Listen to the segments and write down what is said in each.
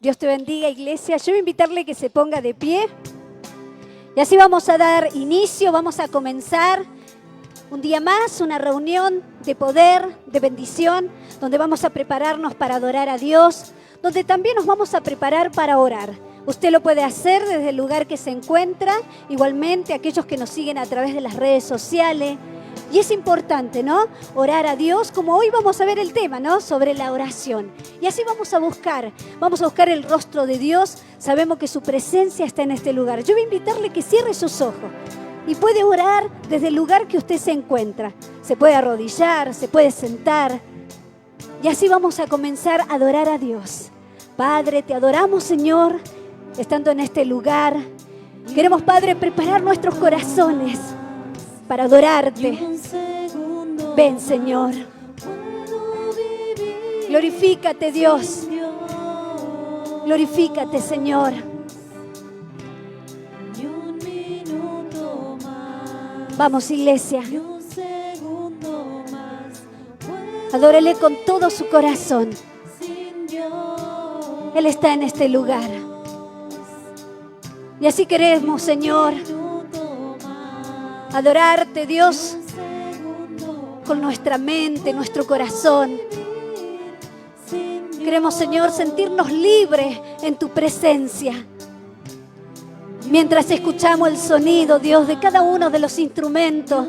Dios te bendiga, iglesia. Yo voy a invitarle que se ponga de pie. Y así vamos a dar inicio, vamos a comenzar un día más, una reunión de poder, de bendición, donde vamos a prepararnos para adorar a Dios, donde también nos vamos a preparar para orar. Usted lo puede hacer desde el lugar que se encuentra, igualmente aquellos que nos siguen a través de las redes sociales. Y es importante, ¿no? Orar a Dios, como hoy vamos a ver el tema, ¿no? Sobre la oración. Y así vamos a buscar el rostro de Dios. Sabemos que su presencia está en este lugar. Yo voy a invitarle que cierre sus ojos y puede orar desde el lugar que usted se encuentra. Se puede arrodillar, se puede sentar. Y así vamos a comenzar a adorar a Dios. Padre, te adoramos, Señor, estando en este lugar. Queremos, Padre, preparar nuestros corazones para adorarte. Ven, Señor. Glorifícate, Dios. Glorifícate, Señor. Vamos, iglesia. Adórele con todo su corazón. Él está en este lugar. Y así queremos, Señor, adorarte, Dios, con nuestra mente, nuestro corazón. Queremos, Señor, sentirnos libres en tu presencia. Mientras escuchamos el sonido, Dios, de cada uno de los instrumentos,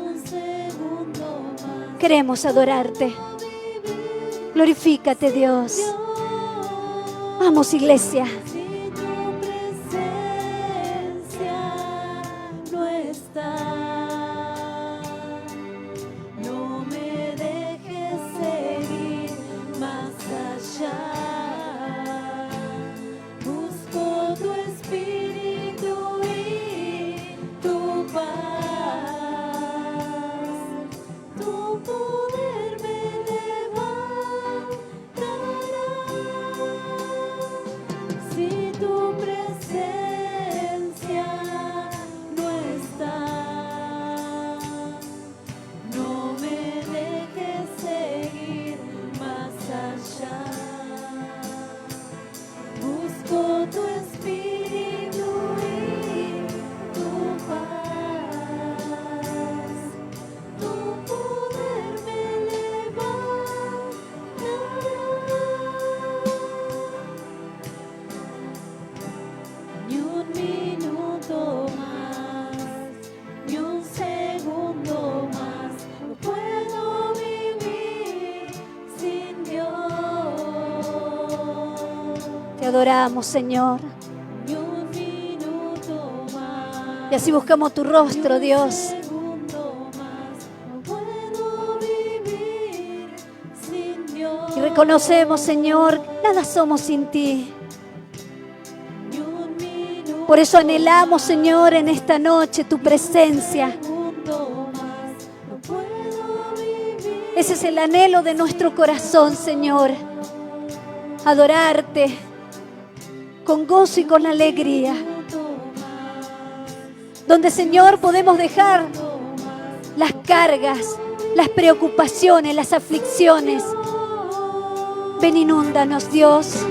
queremos adorarte. Glorifícate, Dios. Vamos, iglesia. Te adoramos, Señor. Y así buscamos tu rostro, Dios. Y reconocemos, Señor, nada somos sin ti. Por eso anhelamos, Señor, en esta noche tu presencia. Ese es el anhelo de nuestro corazón, Señor. Adorarte con gozo y con alegría. Donde, Señor, podemos dejar las cargas, las preocupaciones, las aflicciones. Ven, inúndanos, Dios.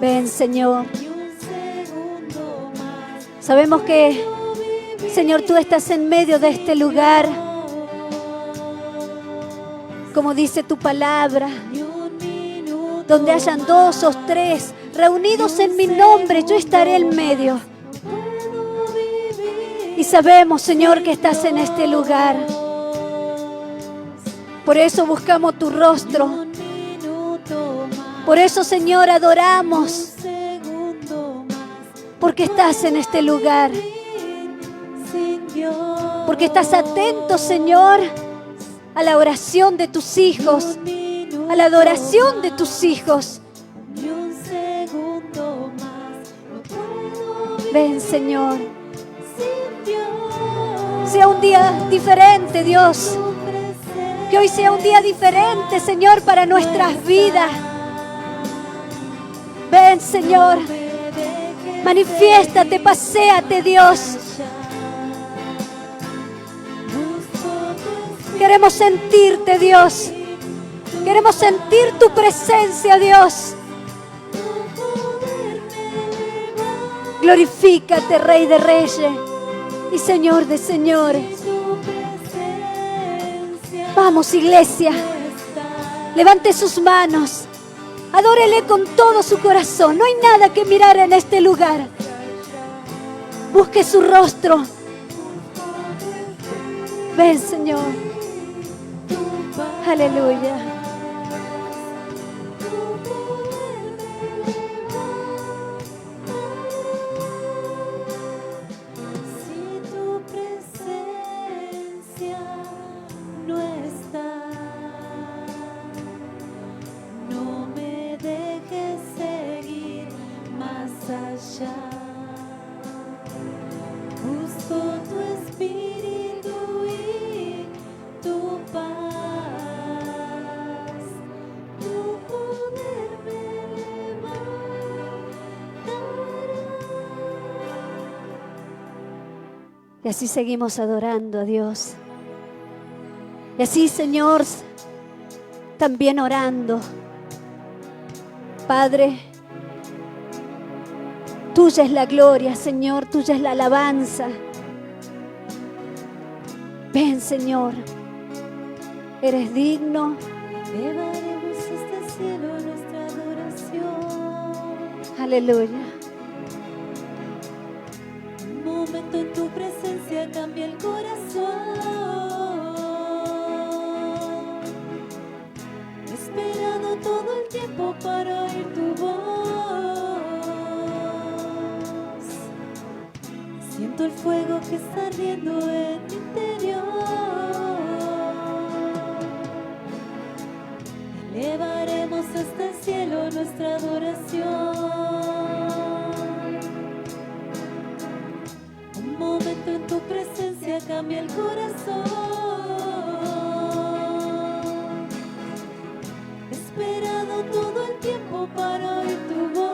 Ven, Señor. Sabemos que, Señor, tú estás en medio de este lugar. Como dice tu palabra, donde hayan 2 o 3 reunidos en mi nombre, yo estaré en medio. Y sabemos, Señor, que estás en este lugar. Por eso buscamos tu rostro. Por eso, Señor, adoramos. Porque estás en este lugar. Porque estás atento, Señor, a la oración de tus hijos, a la adoración de tus hijos. Ven, Señor. Sea un día diferente, Dios. Que hoy sea un día diferente, Señor, para nuestras vidas. Ven, Señor. Manifiéstate, paséate, Dios. Queremos sentirte, Dios. Queremos sentir tu presencia, Dios. Glorifícate, Rey de Reyes y Señor de señores. Vamos, iglesia. Levante sus manos. Adórele con todo su corazón. No hay nada que mirar en este lugar. Busque su rostro. Ven, Señor. Aleluya. Y así seguimos adorando a Dios. Y así, Señor, también orando. Padre, tuya es la gloria, Señor, tuya es la alabanza. Ven, Señor, eres digno. Elevaremos hasta el cielo nuestra adoración. Aleluya. Un momento en tu presencia cambia el corazón. He esperado todo el tiempo para oír tu voz. Siento el fuego que está ardiendo en mi interior. Elevaremos hasta el cielo nuestra adoración. Un momento en tu presencia cambia el corazón. He esperado todo el tiempo para oír tu voz.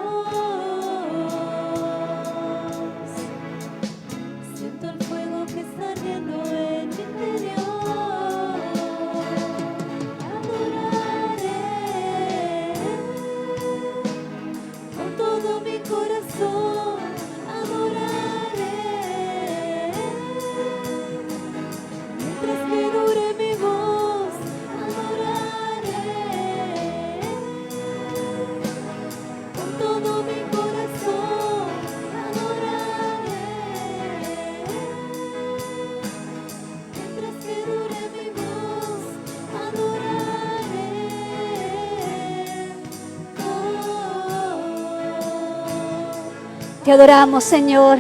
Siento el fuego que está ardiendo en mi interior. Adoraré con todo mi corazón. Adoraré mientras que dure mi voz. Adoraré con todo mi corazón. Adoraré mientras que dure mi voz. Adoraré. Te adoramos, Señor.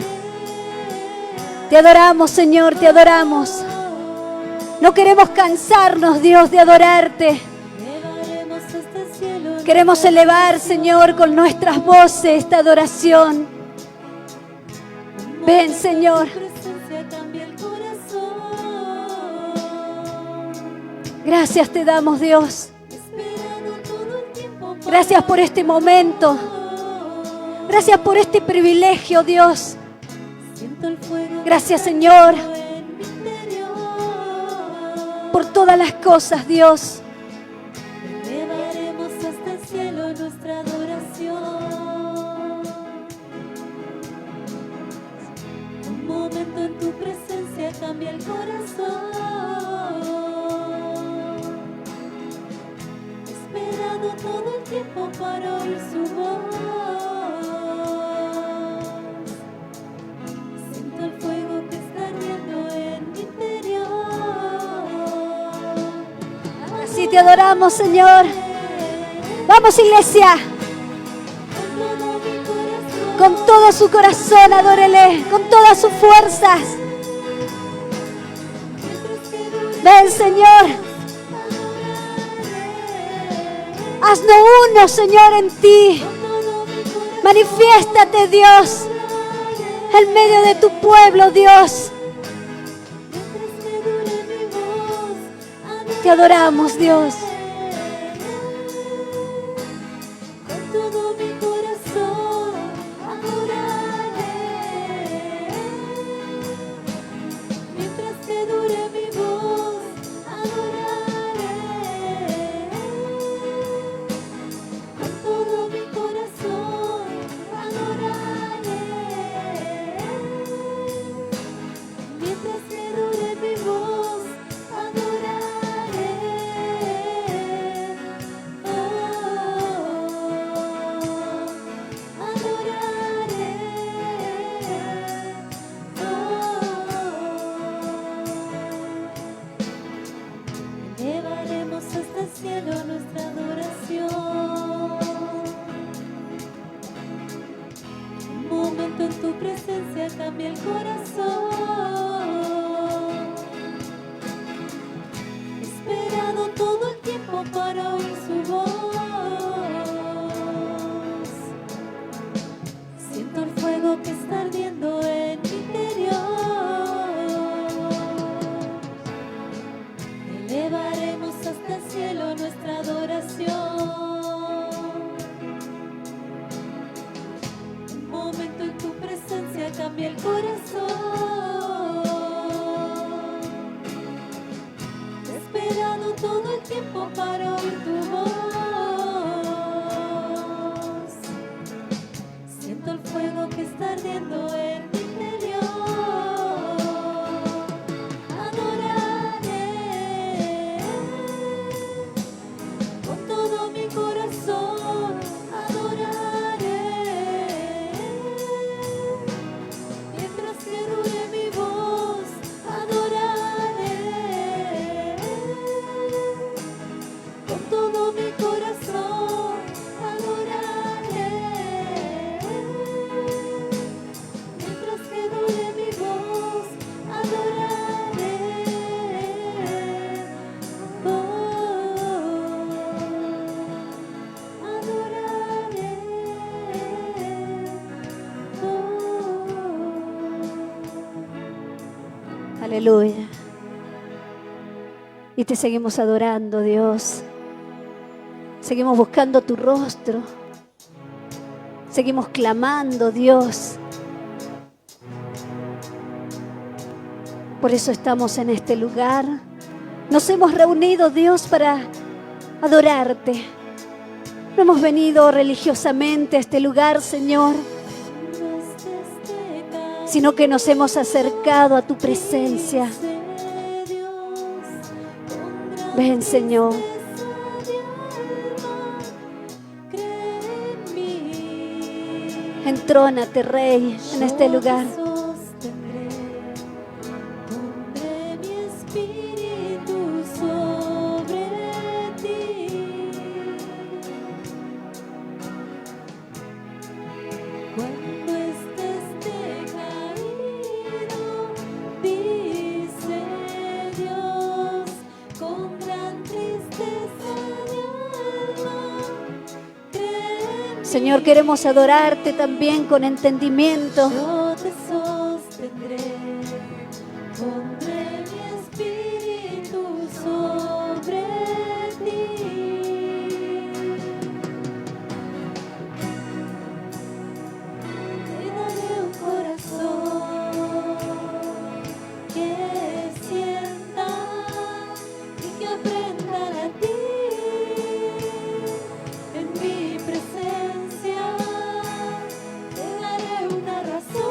Te adoramos, Señor, te adoramos. No queremos cansarnos, Dios, de adorarte. Elevaremos hasta el cielo. Queremos elevar, Señor, con nuestras voces esta adoración. Ven, Señor. Tu presencia cambia el corazón. Gracias te damos, Dios. Esperando todo el tiempo para Gracias por este momento. Gracias por este privilegio, Dios. Siento el fuego Gracias, Señor, en mi interior. por todas las cosas, Dios. Elevaremos hasta el cielo nuestra adoración. cambia el corazón. He esperado todo el tiempo para oír su voz. Siento el fuego que está ardiendo en mi interior. Así te adoramos, Señor. Vamos, iglesia. Con todo su corazón, adórele. Con todas sus fuerzas. Ven, Señor. Haznos uno, Señor, en ti. Manifiéstate, Dios, en medio de tu pueblo, Dios. Te adoramos, Dios. Elevaremos hasta el cielo nuestra adoración. Un momento en tu presencia cambia el corazón. He esperado todo el tiempo para oír su voz. Siento el fuego que está ardiendo en mi interior. Elevaremos hasta el cielo nuestra adoración. Un momento en tu presencia cambia el corazón. He esperado todo el tiempo para oír tu voz. Siento el fuego que está ardiendo en mi interior. Adoraré con todo mi corazón. Adoraré mientras que dure mi voz. Adoraré con todo mi corazón. Adoraré mientras que dure mi voz. Adoraré. Oh, adoraré. Aleluya. Y te seguimos adorando, Dios. Seguimos buscando tu rostro. Seguimos clamando, Dios. Por eso estamos en este lugar. Nos hemos reunido, Dios, para adorarte. No hemos venido religiosamente a este lugar, Señor, sino que nos hemos acercado a tu presencia. Ven, Señor. Entrónate, Rey, en este lugar. Pondré mi espíritu sobre ti. Cuando estés decaído, dice Dios, con gran tristeza de alma, cree en Señor, queremos adorarte también con entendimiento. yo te sostendré, pondré mi espíritu sobre ti. Te daré un corazón que sienta y que aprenda a latir en mi presencia. Te daré una razón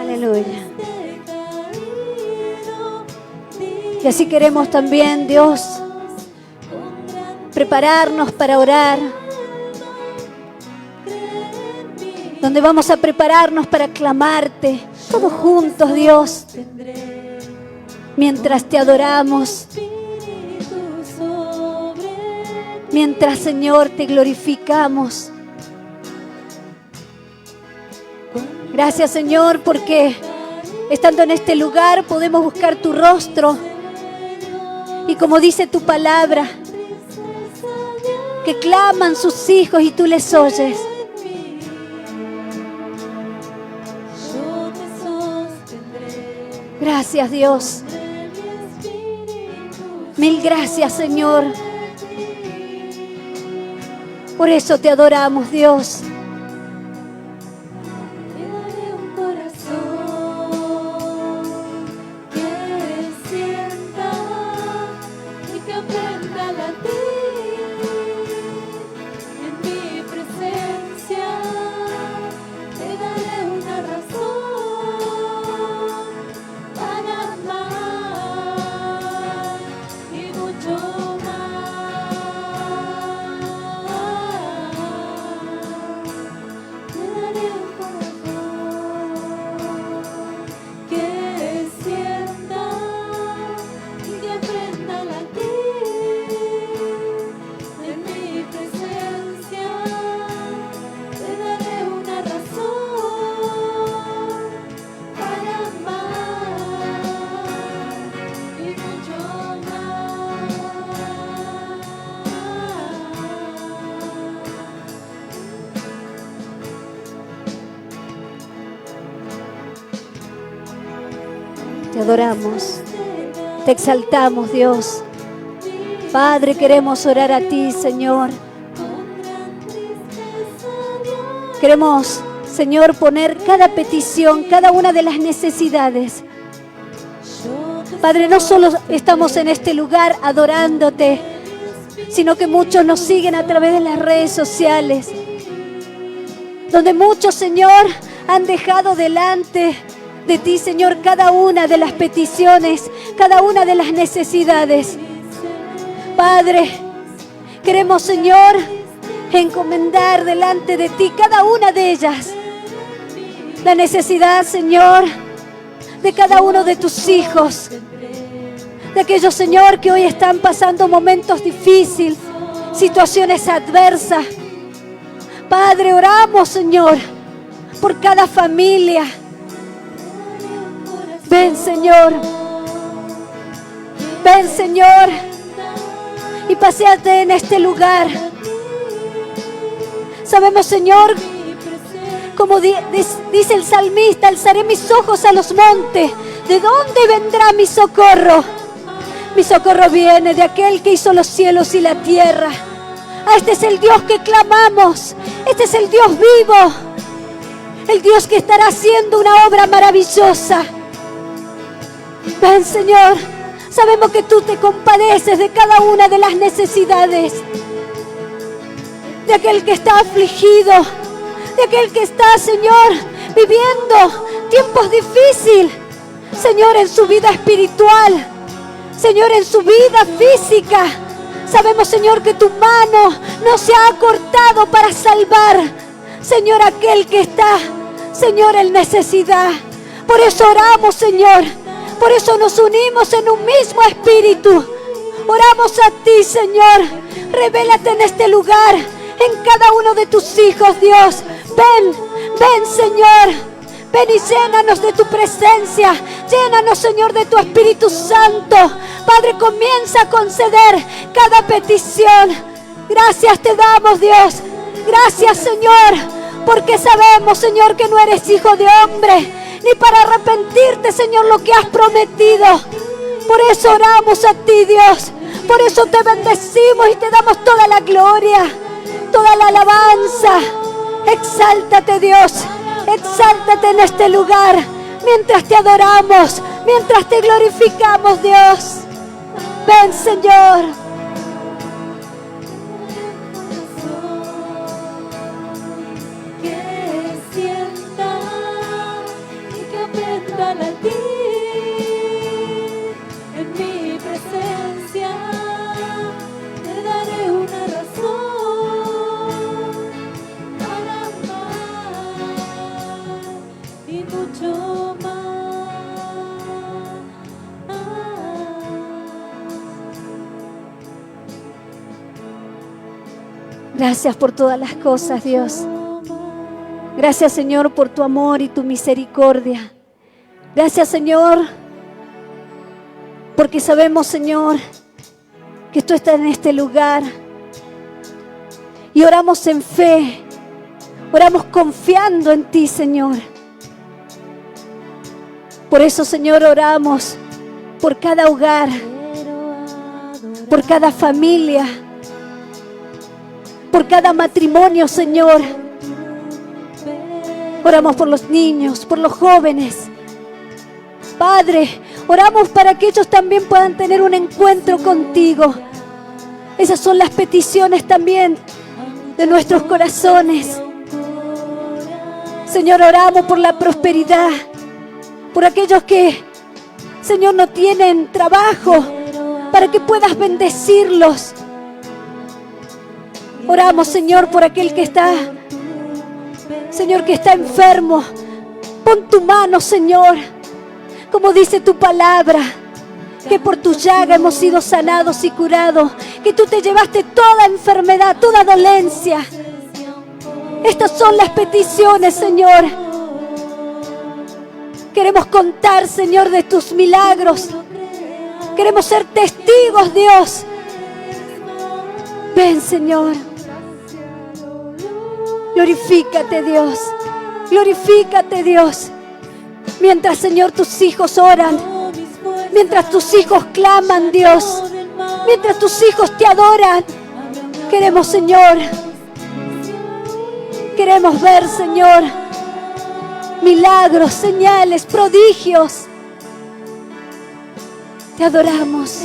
Aleluya. Y así queremos también, Dios, prepararnos para orar. Donde vamos a prepararnos para clamarte, todos juntos, Dios, mientras te adoramos, mientras, Señor, te glorificamos. Gracias, Señor, porque estando en este lugar podemos buscar tu rostro. Y como dice tu palabra, que claman sus hijos y tú les oyes. Gracias, Dios. Mil gracias, Señor. Por eso te adoramos, Dios. Te adoramos, te exaltamos, Dios. Padre, queremos orar a ti, Señor. Queremos, Señor, poner cada petición, cada una de las necesidades. Padre, no solo estamos en este lugar adorándote, sino que muchos nos siguen a través de las redes sociales, donde muchos, Señor, han dejado delante de ti, Señor, cada una de las peticiones, cada una de las necesidades. Padre, queremos, Señor, encomendar delante de ti cada una de ellas. La necesidad, Señor, de cada uno de tus hijos, de aquellos, Señor, que hoy están pasando momentos difíciles, situaciones adversas. Padre, oramos, Señor, por cada familia. Ven, Señor. Ven, Señor, y paséate en este lugar. Sabemos, Señor, como dice el salmista, alzaré mis ojos a los montes. ¿De dónde vendrá mi socorro? Mi socorro viene de aquel que hizo los cielos y la tierra. Este es el Dios que clamamos. Este es el Dios vivo. El Dios que estará haciendo una obra maravillosa. Ven, Señor, sabemos que tú te compadeces de cada una de las necesidades, de aquel que está afligido, de aquel que está, Señor, viviendo tiempos difíciles, Señor, en su vida espiritual, Señor, en su vida física. Sabemos, Señor, que tu mano no se ha acortado para salvar, Señor, aquel que está, Señor, en necesidad. Por eso oramos, Señor. Por eso nos unimos en un mismo espíritu. Oramos a ti, Señor. Revélate en este lugar, en cada uno de tus hijos, Dios. Ven, ven, Señor. Ven y llénanos de tu presencia. Llénanos, Señor, de tu Espíritu Santo. Padre, comienza a conceder cada petición. Gracias te damos, Dios. Gracias, Señor, porque sabemos, Señor, que no eres hijo de hombre, ni para arrepentirte, Señor, lo que has prometido. Por eso oramos a ti, Dios. Por eso te bendecimos y te damos toda la gloria, toda la alabanza. Exáltate, Dios. Exáltate en este lugar mientras te adoramos, mientras te glorificamos, Dios. Ven, Señor. Que sienta y que Gracias por todas las cosas, Dios. Gracias, Señor, por tu amor y tu misericordia. Gracias, Señor, porque sabemos, Señor, que tú estás en este lugar. Y oramos en fe, oramos confiando en ti, Señor. Por eso, Señor, oramos por cada hogar, por cada familia, por cada matrimonio, Señor. Oramos por los niños, por los jóvenes. Padre, oramos para que ellos también puedan tener un encuentro contigo. Esas son las peticiones también de nuestros corazones. Señor, oramos por la prosperidad, por aquellos que, Señor, no tienen trabajo, para que puedas bendecirlos. Oramos, Señor, por aquel que está, Señor, que está enfermo. Pon tu mano, Señor, como dice tu palabra, que por tu llaga hemos sido sanados y curados, que tú te llevaste toda enfermedad, toda dolencia. Estas son las peticiones, Señor. Queremos contar, Señor, de tus milagros. Queremos ser testigos, Dios. Ven, Señor. Glorifícate, Dios. Glorifícate, Dios. Mientras, Señor, tus hijos oran. Mientras tus hijos claman, Dios. Mientras tus hijos te adoran. Queremos, Señor. Queremos ver, Señor, milagros, señales, prodigios. Te adoramos.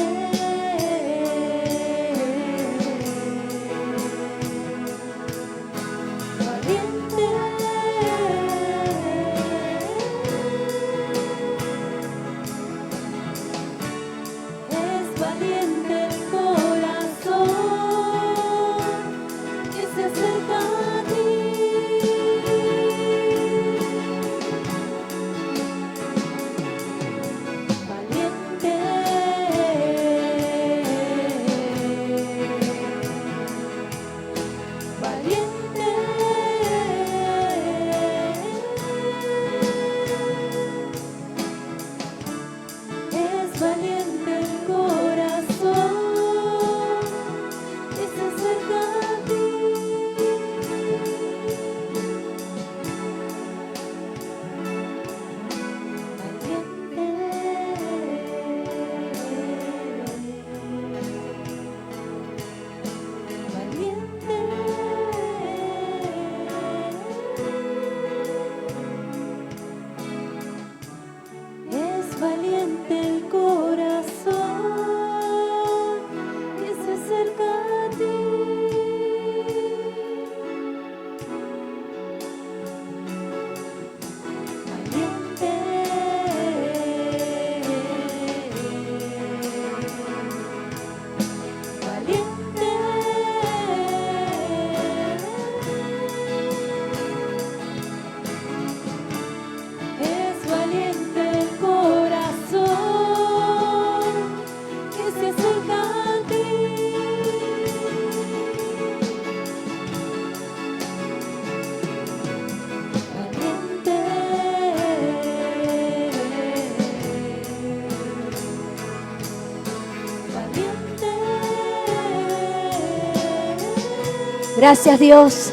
Gracias, Dios.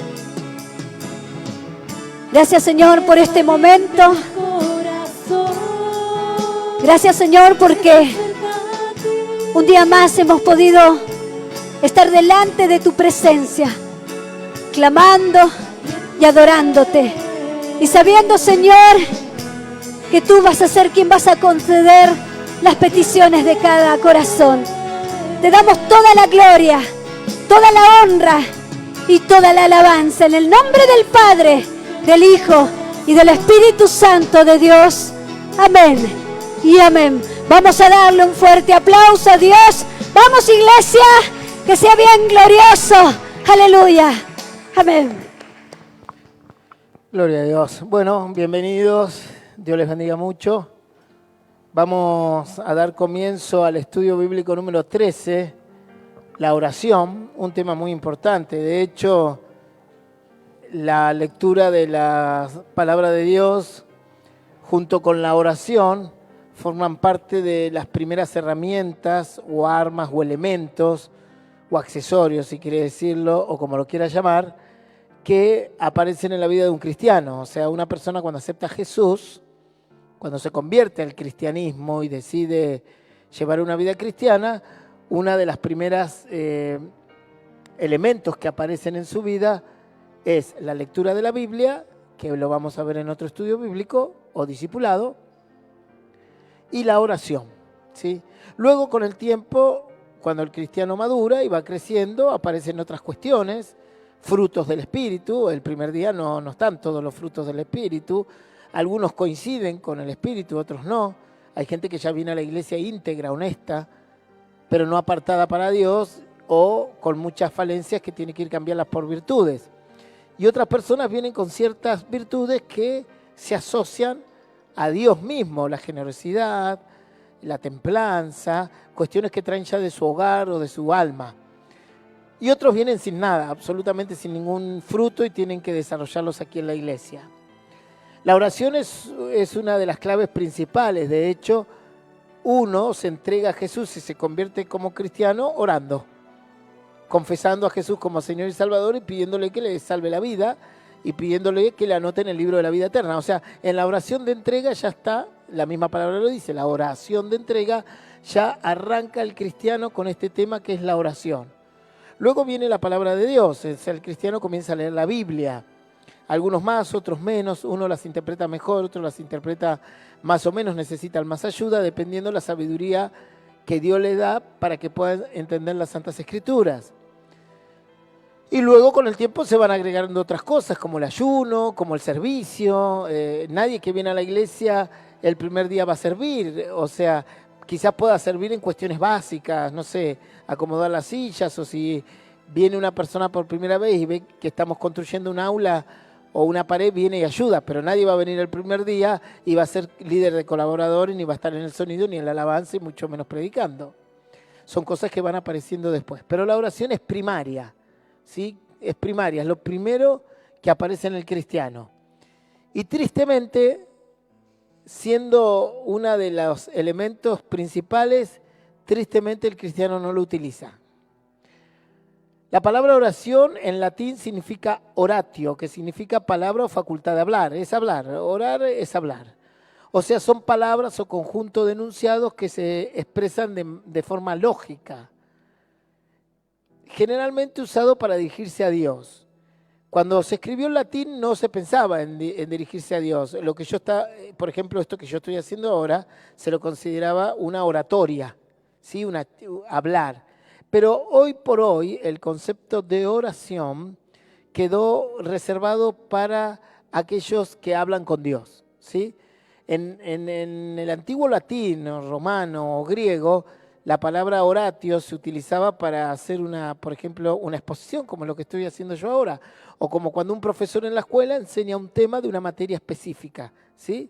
Gracias, Señor, por este momento. Gracias, Señor, porque un día más hemos podido estar delante de tu presencia, clamando y adorándote. Y sabiendo, Señor, que tú vas a ser quien vas a conceder las peticiones de cada corazón. Te damos toda la gloria, toda la honra y toda la alabanza en el nombre del Padre, del Hijo y del Espíritu Santo de Dios. Amén y amén. Vamos a darle un fuerte aplauso a Dios. Vamos, iglesia, que sea bien glorioso. Aleluya. Amén. Gloria a Dios. Bueno, bienvenidos. Dios les bendiga mucho. Vamos a dar comienzo al estudio bíblico número 13. la oración, un tema muy importante. De hecho, la lectura de la palabra de Dios junto con la oración forman parte de las primeras herramientas o armas o elementos o accesorios, si quiere decirlo, o como lo quiera llamar, que aparecen en la vida de un cristiano. O sea, una persona cuando acepta a Jesús, cuando se convierte al cristianismo y decide llevar una vida cristiana, una de las primeras elementos que aparecen en su vida es la lectura de la Biblia, que lo vamos a ver en otro estudio bíblico o discipulado, y la oración, ¿sí? Luego, con el tiempo, cuando el cristiano madura y va creciendo, aparecen otras cuestiones, frutos del Espíritu. El primer día no están todos los frutos del Espíritu. Algunos coinciden con el Espíritu, otros no. Hay gente que ya viene a la iglesia íntegra, honesta, pero no apartada para Dios, o con muchas falencias que tiene que ir cambiarlas por virtudes. Y otras personas vienen con ciertas virtudes que se asocian a Dios mismo, la generosidad, la templanza, cuestiones que traen ya de su hogar o de su alma. Y otros vienen sin nada, absolutamente sin ningún fruto, y tienen que desarrollarlos aquí en la iglesia. La oración es una de las claves principales. De hecho, uno se entrega a Jesús y se convierte como cristiano orando, confesando a Jesús como Señor y Salvador y pidiéndole que le salve la vida y pidiéndole que le anote en el libro de la vida eterna. O sea, en la oración de entrega ya está, la misma palabra lo dice, la oración de entrega, ya arranca el cristiano con este tema que es la oración. Luego viene la palabra de Dios, o sea, el cristiano comienza a leer la Biblia. Algunos más, otros menos, uno las interpreta mejor, otro las interpreta más o menos, necesitan más ayuda, dependiendo de la sabiduría que Dios le da para que puedan entender las Santas Escrituras. Y luego con el tiempo se van agregando otras cosas, como el ayuno, como el servicio. Nadie que viene a la iglesia el primer día va a servir, o sea, quizás pueda servir en cuestiones básicas, no sé, acomodar las sillas, o si viene una persona por primera vez y ve que estamos construyendo un aula o una pared, viene y ayuda, pero nadie va a venir el primer día y va a ser líder de colaboradores, ni va a estar en el sonido, ni en la alabanza, y mucho menos predicando. Son cosas que van apareciendo después. Pero la oración es primaria, ¿sí? Es primaria, es lo primero que aparece en el cristiano. Y tristemente, siendo uno de los elementos principales, tristemente el cristiano no lo utiliza. La palabra oración en latín significa oratio, que significa palabra o facultad de hablar. Es hablar, orar es hablar. O sea, son palabras o conjunto de enunciados que se expresan de forma lógica. Generalmente usado para dirigirse a Dios. Cuando se escribió en latín no se pensaba en dirigirse a Dios. Lo que por ejemplo, esto que yo estoy haciendo ahora, se lo consideraba una oratoria, ¿sí? Hablar. Pero hoy por hoy el concepto de oración quedó reservado para aquellos que hablan con Dios, ¿sí? En el antiguo latín, romano o griego, la palabra oratio se utilizaba para hacer por ejemplo, una exposición, como lo que estoy haciendo yo ahora, o como cuando un profesor en la escuela enseña un tema de una materia específica, ¿sí?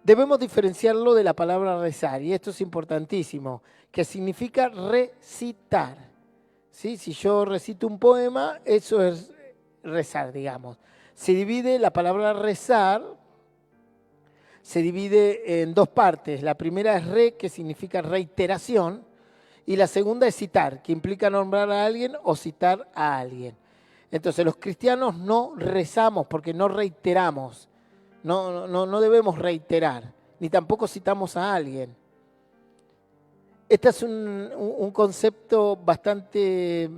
Debemos diferenciarlo de la palabra rezar, y esto es importantísimo, que significa recitar, ¿sí? Si yo recito un poema, eso es rezar, digamos. Se divide la palabra rezar, se divide en dos partes. La primera es re, que significa reiteración, y la segunda es citar, que implica nombrar a alguien o citar a alguien. Entonces los cristianos no rezamos porque no reiteramos, no debemos reiterar, ni tampoco citamos a alguien. Este es un concepto bastante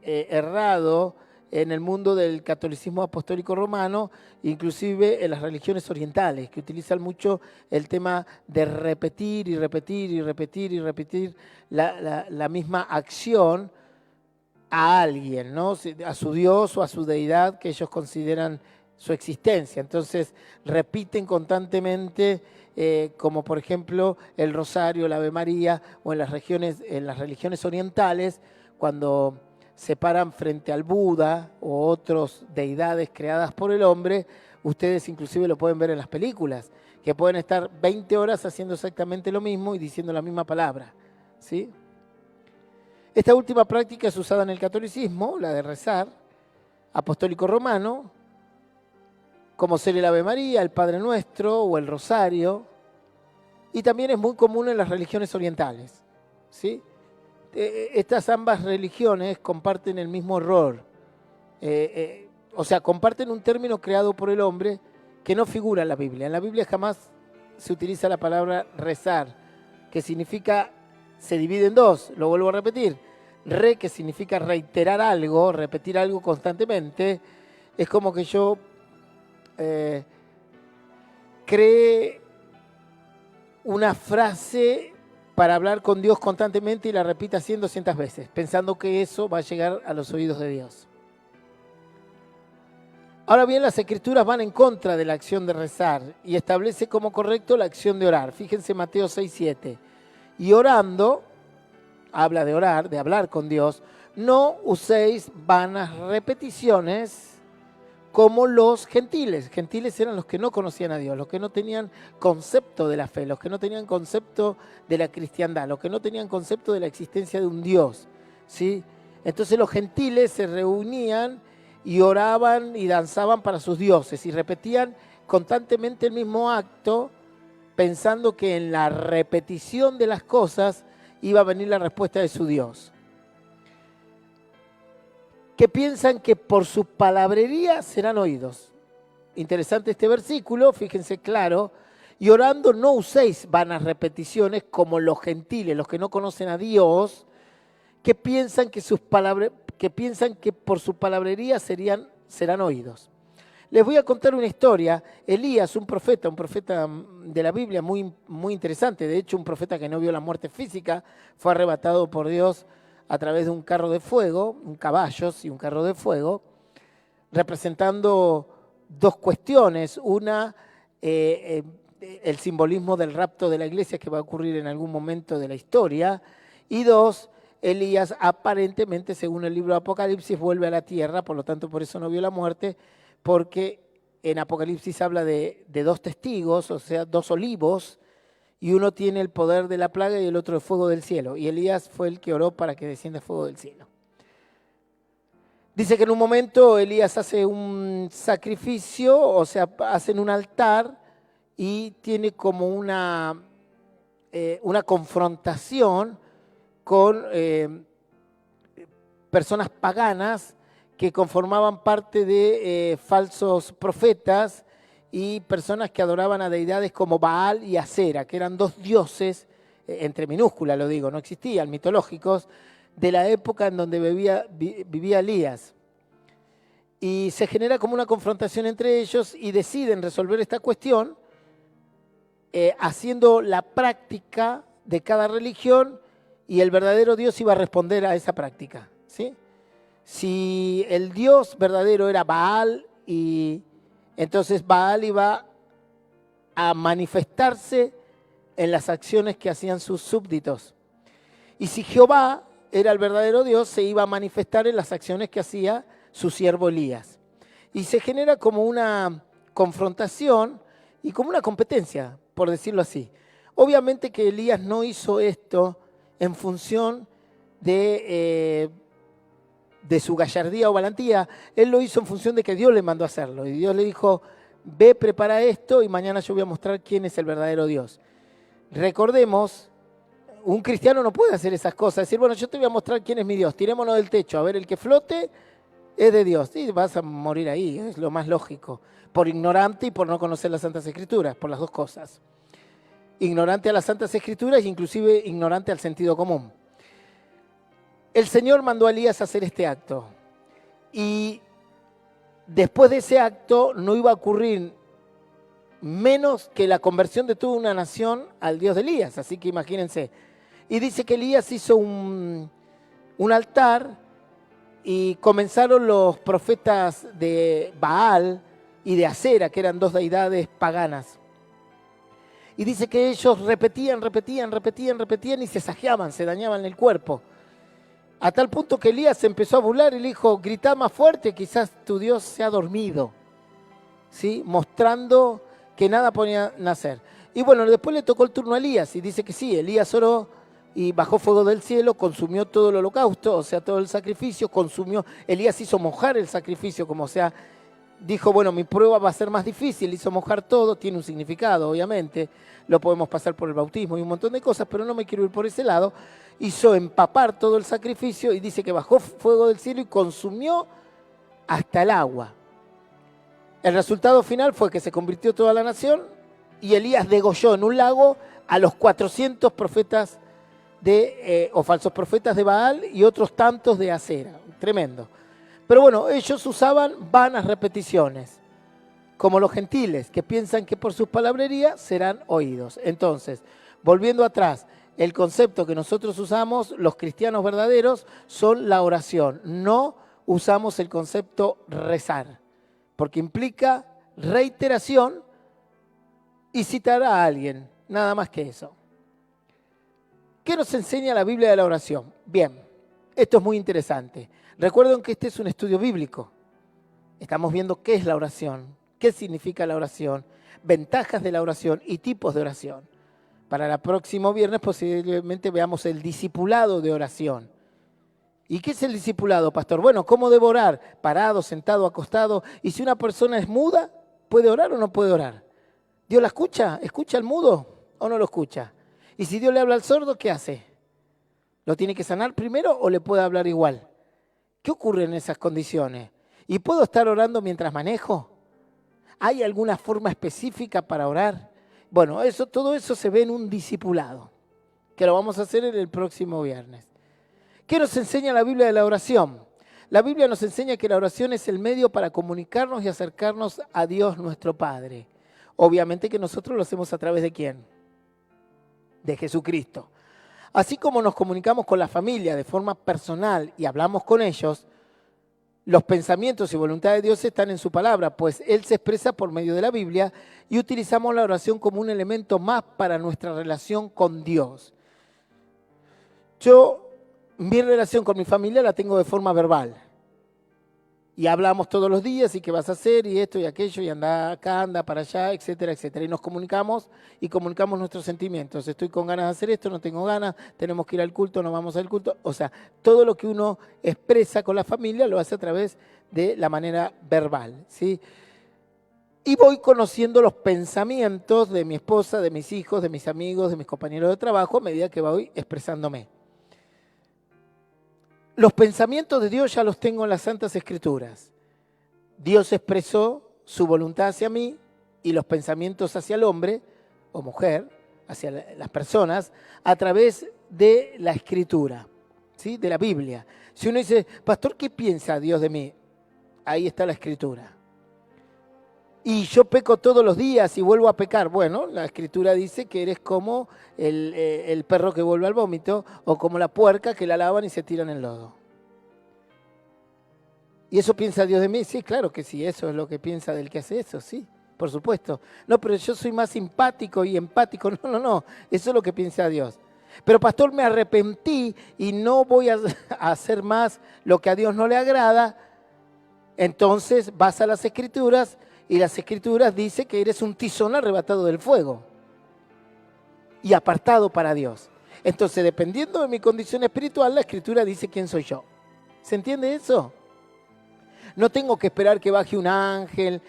errado en el mundo del catolicismo apostólico romano, inclusive en las religiones orientales, que utilizan mucho el tema de repetir y repetir y repetir y repetir la misma acción a alguien, ¿no? A su Dios o a su deidad que ellos consideran su existencia. Entonces repiten constantemente, como por ejemplo el rosario, el Ave María, o en las religiones orientales, cuando se paran frente al Buda o otras deidades creadas por el hombre. Ustedes inclusive lo pueden ver en las películas, que pueden estar 20 horas haciendo exactamente lo mismo y diciendo la misma palabra, ¿sí? Esta última práctica es usada en el catolicismo, la de rezar, apostólico romano, como ser el Ave María, el Padre Nuestro o el Rosario, y también es muy común en las religiones orientales, ¿sí? Estas ambas religiones comparten el mismo error, o sea, comparten un término creado por el hombre que no figura en la Biblia. En la Biblia jamás se utiliza la palabra rezar, que significa, se divide en dos, lo vuelvo a repetir. Re, que significa reiterar algo, repetir algo constantemente, es como que yo cree una frase para hablar con Dios constantemente y la repita 100, 200 veces, pensando que eso va a llegar a los oídos de Dios. Ahora bien, las Escrituras van en contra de la acción de rezar y establece como correcto la acción de orar. Fíjense Mateo 6, 7. Y orando, habla de orar, de hablar con Dios, no uséis vanas repeticiones como los gentiles. Gentiles eran los que no conocían a Dios, los que no tenían concepto de la fe, los que no tenían concepto de la cristiandad, los que no tenían concepto de la existencia de un Dios, ¿sí? Entonces los gentiles se reunían y oraban y danzaban para sus dioses y repetían constantemente el mismo acto, pensando que en la repetición de las cosas iba a venir la respuesta de su Dios. Que piensan que por su palabrería serán oídos. Interesante este versículo, fíjense claro. Y orando no uséis vanas repeticiones como los gentiles, los que no conocen a Dios, que piensan que por su palabrería serán oídos. Les voy a contar una historia. Elías, un profeta de la Biblia muy, muy interesante. De hecho, un profeta que no vio la muerte física, fue arrebatado por Dios a través de un carro de fuego, un caballo y un carro de fuego, representando dos cuestiones. Una, el simbolismo del rapto de la iglesia que va a ocurrir en algún momento de la historia. Y dos, Elías aparentemente, según el libro de Apocalipsis, vuelve a la tierra, por lo tanto por eso no vio la muerte, porque en Apocalipsis habla de dos testigos, o sea, dos olivos, y uno tiene el poder de la plaga y el otro el fuego del cielo. Y Elías fue el que oró para que descienda fuego del cielo. Dice que en un momento Elías hace un sacrificio, o sea, hacen un altar y tiene como una confrontación con personas paganas que conformaban parte de falsos profetas y personas que adoraban a deidades como Baal y Acera, que eran dos dioses, entre minúsculas lo digo, no existían, mitológicos, de la época en donde vivía Elías. Y se genera como una confrontación entre ellos y deciden resolver esta cuestión haciendo la práctica de cada religión, y el verdadero Dios iba a responder a esa práctica, ¿sí? Si el Dios verdadero era Baal, y entonces Baal iba a manifestarse en las acciones que hacían sus súbditos. Y si Jehová era el verdadero Dios, se iba a manifestar en las acciones que hacía su siervo Elías. Y se genera como una confrontación y como una competencia, por decirlo así. Obviamente que Elías no hizo esto en función de su gallardía o valentía. Él lo hizo en función de que Dios le mandó a hacerlo. Y Dios le dijo, ve, prepara esto y mañana yo voy a mostrar quién es el verdadero Dios. Recordemos, un cristiano no puede hacer esas cosas. Decir, bueno, yo te voy a mostrar quién es mi Dios. Tirémonos del techo, a ver, el que flote es de Dios. Y vas a morir ahí, es lo más lógico. Por ignorante y por no conocer las Santas Escrituras, por las dos cosas. Ignorante a las Santas Escrituras e inclusive ignorante al sentido común. El Señor mandó a Elías a hacer este acto. Y después de ese acto no iba a ocurrir menos que la conversión de toda una nación al Dios de Elías. Así que imagínense. Y dice que Elías hizo un altar y comenzaron los profetas de Baal y de Acera, que eran dos deidades paganas. Y dice que ellos repetían y se sajeaban, se dañaban el cuerpo. A tal punto que Elías se empezó a burlar y le dijo, grita más fuerte, quizás tu Dios se ha dormido, ¿sí? Mostrando que nada podía nacer. Y bueno, después le tocó el turno a Elías y dice que sí, Elías oró y bajó fuego del cielo, consumió todo el holocausto, o sea, todo el sacrificio, consumió. Elías hizo mojar el sacrificio, como sea, dijo, bueno, mi prueba va a ser más difícil, hizo mojar todo, tiene un significado, obviamente, lo podemos pasar por el bautismo y un montón de cosas, pero no me quiero ir por ese lado. Hizo empapar todo el sacrificio y dice que bajó fuego del cielo y consumió hasta el agua. El resultado final fue que se convirtió toda la nación y Elías degolló en un lago a los 400 profetas o falsos profetas de Baal y otros tantos de Acera. Tremendo. Pero bueno, ellos usaban vanas repeticiones, como los gentiles, que piensan que por sus palabrerías serán oídos. Entonces, volviendo atrás, el concepto que nosotros usamos, los cristianos verdaderos, son la oración. No usamos el concepto rezar, porque implica reiteración y citar a alguien, nada más que eso. ¿Qué nos enseña la Biblia de la oración? Bien, esto es muy interesante. Recuerden que este es un estudio bíblico. Estamos viendo qué es la oración, qué significa la oración, ventajas de la oración y tipos de oración. Para el próximo viernes posiblemente veamos el discipulado de oración. ¿Y qué es el discipulado, pastor? Bueno, ¿cómo debo orar? Parado, sentado, acostado. Y si una persona es muda, ¿puede orar o no puede orar? ¿Dios la escucha? ¿Escucha al mudo o no lo escucha? Y si Dios le habla al sordo, ¿qué hace? ¿Lo tiene que sanar primero o le puede hablar igual? ¿Qué ocurre en esas condiciones? ¿Y puedo estar orando mientras manejo? ¿Hay alguna forma específica para orar? Bueno, todo eso se ve en un discipulado, que lo vamos a hacer en el próximo viernes. ¿Qué nos enseña la Biblia de la oración? La Biblia nos enseña que la oración es el medio para comunicarnos y acercarnos a Dios nuestro Padre. Obviamente que nosotros lo hacemos a través de ¿quién? De Jesucristo. Así como nos comunicamos con la familia de forma personal y hablamos con ellos, los pensamientos y voluntad de Dios están en su palabra, pues Él se expresa por medio de la Biblia y utilizamos la oración como un elemento más para nuestra relación con Dios. Mi relación con mi familia la tengo de forma verbal. Y hablamos todos los días y qué vas a hacer y esto y aquello y anda acá, anda para allá, etcétera, etcétera. Y nos comunicamos y comunicamos nuestros sentimientos. Estoy con ganas de hacer esto, no tengo ganas, tenemos que ir al culto, no vamos al culto. O sea, todo lo que uno expresa con la familia lo hace a través de la manera verbal, ¿sí? Y voy conociendo los pensamientos de mi esposa, de mis hijos, de mis amigos, de mis compañeros de trabajo a medida que voy expresándome. Los pensamientos de Dios ya los tengo en las Santas Escrituras. Dios expresó su voluntad hacia mí y los pensamientos hacia el hombre o mujer, hacia las personas, a través de la Escritura, ¿sí? De la Biblia. Si uno dice, pastor, ¿qué piensa Dios de mí? Ahí está la Escritura. Y yo peco todos los días y vuelvo a pecar. Bueno, la Escritura dice que eres como el perro que vuelve al vómito o como la puerca que la lavan y se tiran en lodo. ¿Y eso piensa Dios de mí? Sí, claro que sí, eso es lo que piensa del que hace eso, sí, por supuesto. No, pero yo soy más simpático y empático. No, eso es lo que piensa Dios. Pero pastor, me arrepentí y no voy a hacer más lo que a Dios no le agrada. Entonces vas a las Escrituras y las Escrituras dicen que eres un tizón arrebatado del fuego y apartado para Dios. Entonces, dependiendo de mi condición espiritual, la Escritura dice quién soy yo. ¿Se entiende eso? No tengo que esperar que baje un ángel,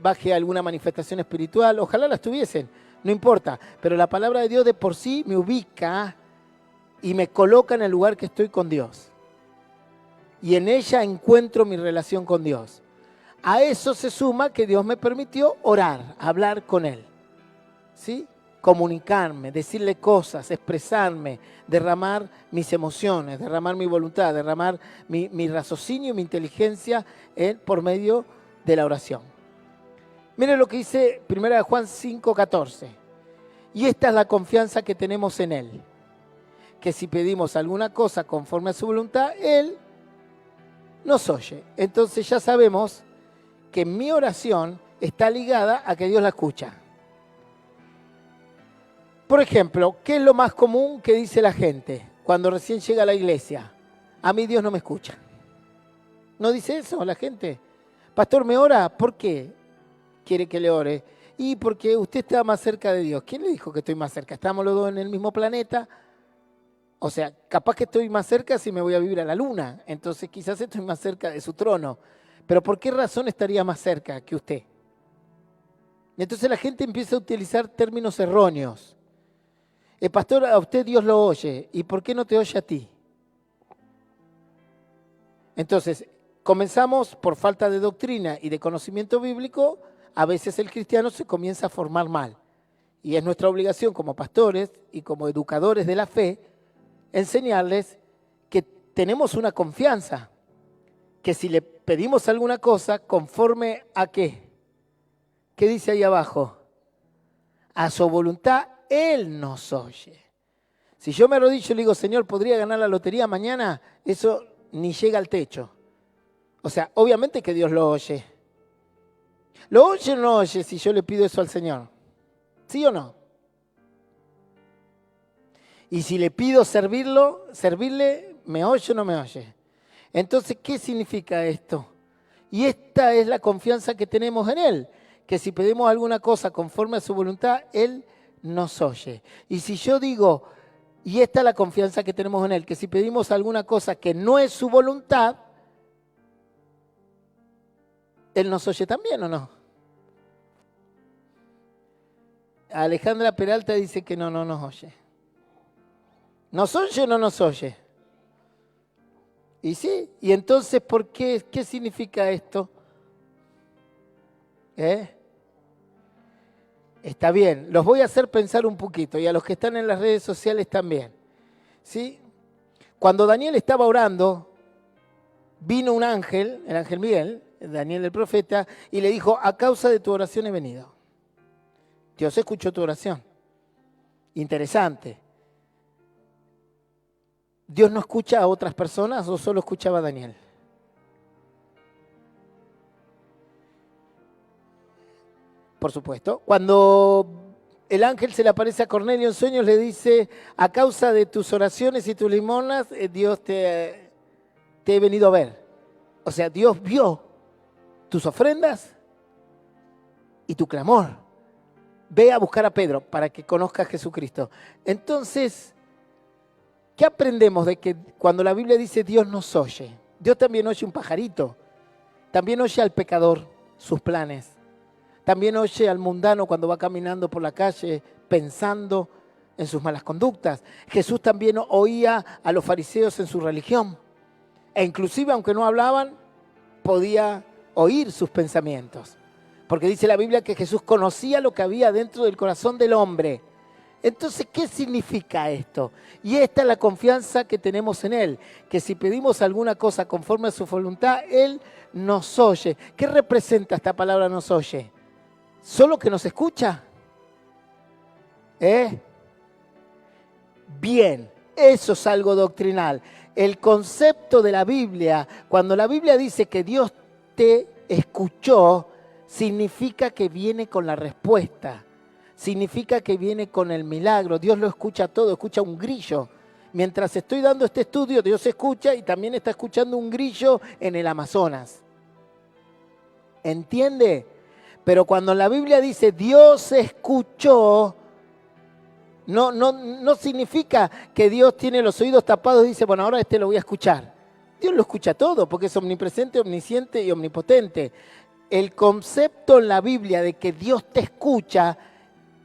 baje alguna manifestación espiritual. Ojalá las tuviesen, no importa. Pero la palabra de Dios de por sí me ubica y me coloca en el lugar que estoy con Dios. Y en ella encuentro mi relación con Dios. A eso se suma que Dios me permitió orar, hablar con Él, ¿sí? Comunicarme, decirle cosas, expresarme, derramar mis emociones, derramar mi voluntad, derramar mi raciocinio, mi inteligencia por medio de la oración. Miren lo que dice 1 Juan 5:14. Y esta es la confianza que tenemos en Él, que si pedimos alguna cosa conforme a su voluntad, Él nos oye. Entonces ya sabemos que mi oración está ligada a que Dios la escucha. Por ejemplo, ¿qué es lo más común que dice la gente cuando recién llega a la iglesia? A mí Dios no me escucha. ¿No dice eso la gente? Pastor, ¿me ora? ¿Por qué quiere que le ore? Y porque usted está más cerca de Dios. ¿Quién le dijo que estoy más cerca? ¿Estamos los dos en el mismo planeta? O sea, capaz que estoy más cerca si me voy a vivir a la luna. Entonces quizás estoy más cerca de su trono. Pero ¿por qué razón estaría más cerca que usted? Entonces la gente empieza a utilizar términos erróneos. Pastor, a usted Dios lo oye. ¿Y por qué no te oye a ti? Entonces, comenzamos por falta de doctrina y de conocimiento bíblico. A veces el cristiano se comienza a formar mal. Y es nuestra obligación como pastores y como educadores de la fe enseñarles que tenemos una confianza, que si le pedimos alguna cosa, conforme a qué. ¿Qué dice ahí abajo? A su voluntad, Él nos oye. Si yo me arrodillo y le digo, Señor, ¿podría ganar la lotería mañana? Eso ni llega al techo. O sea, obviamente que Dios lo oye. ¿Lo oye o no oye si yo le pido eso al Señor? ¿Sí o no? Y si le pido servirle, ¿me oye o no me oye? Entonces, ¿qué significa esto? Y esta es la confianza que tenemos en Él, que si pedimos alguna cosa conforme a su voluntad, Él nos oye. Y si yo digo, y esta es la confianza que tenemos en Él, que si pedimos alguna cosa que no es su voluntad, Él nos oye también, ¿o no? Alejandra Peralta dice que no nos oye. ¿Nos oye o no nos oye? Y sí, y entonces, ¿por qué? ¿Qué significa esto? Está bien, los voy a hacer pensar un poquito y a los que están en las redes sociales también. ¿Sí? Cuando Daniel estaba orando, vino un ángel, el ángel Miguel, Daniel el profeta, y le dijo, a causa de tu oración he venido. Dios escuchó tu oración. Interesante. ¿Dios no escucha a otras personas o solo escuchaba a Daniel? Por supuesto. Cuando el ángel se le aparece a Cornelio en sueños, le dice, a causa de tus oraciones y tus limonas, Dios te he venido a ver. O sea, Dios vio tus ofrendas y tu clamor. Ve a buscar a Pedro para que conozca a Jesucristo. Entonces, ¿qué aprendemos de que cuando la Biblia dice Dios nos oye? Dios también oye un pajarito, también oye al pecador sus planes, también oye al mundano cuando va caminando por la calle pensando en sus malas conductas. Jesús también oía a los fariseos en su religión e inclusive aunque no hablaban, podía oír sus pensamientos. Porque dice la Biblia que Jesús conocía lo que había dentro del corazón del hombre. Entonces, ¿qué significa esto? Y esta es la confianza que tenemos en Él, que si pedimos alguna cosa conforme a su voluntad, Él nos oye. ¿Qué representa esta palabra nos oye? ¿Solo que nos escucha? Bien, eso es algo doctrinal. El concepto de la Biblia, cuando la Biblia dice que Dios te escuchó, significa que viene con la respuesta. Significa que viene con el milagro. Dios lo escucha todo, escucha un grillo. Mientras estoy dando este estudio, Dios escucha y también está escuchando un grillo en el Amazonas. ¿Entiende? Pero cuando la Biblia dice Dios escuchó, no significa que Dios tiene los oídos tapados y dice, bueno, ahora lo voy a escuchar. Dios lo escucha todo porque es omnipresente, omnisciente y omnipotente. El concepto en la Biblia de que Dios te escucha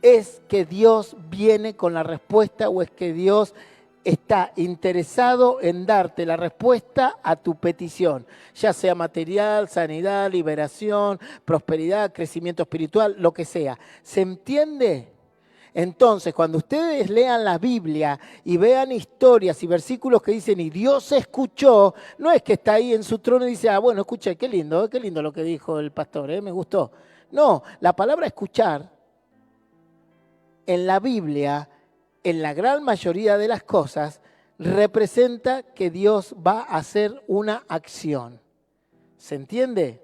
es que Dios viene con la respuesta o es que Dios está interesado en darte la respuesta a tu petición, ya sea material, sanidad, liberación, prosperidad, crecimiento espiritual, lo que sea. ¿Se entiende? Entonces, cuando ustedes lean la Biblia y vean historias y versículos que dicen, y Dios escuchó, no es que está ahí en su trono y dice, bueno, escuché, qué lindo lo que dijo el pastor, me gustó. No, la palabra escuchar en la Biblia, en la gran mayoría de las cosas, representa que Dios va a hacer una acción. ¿Se entiende?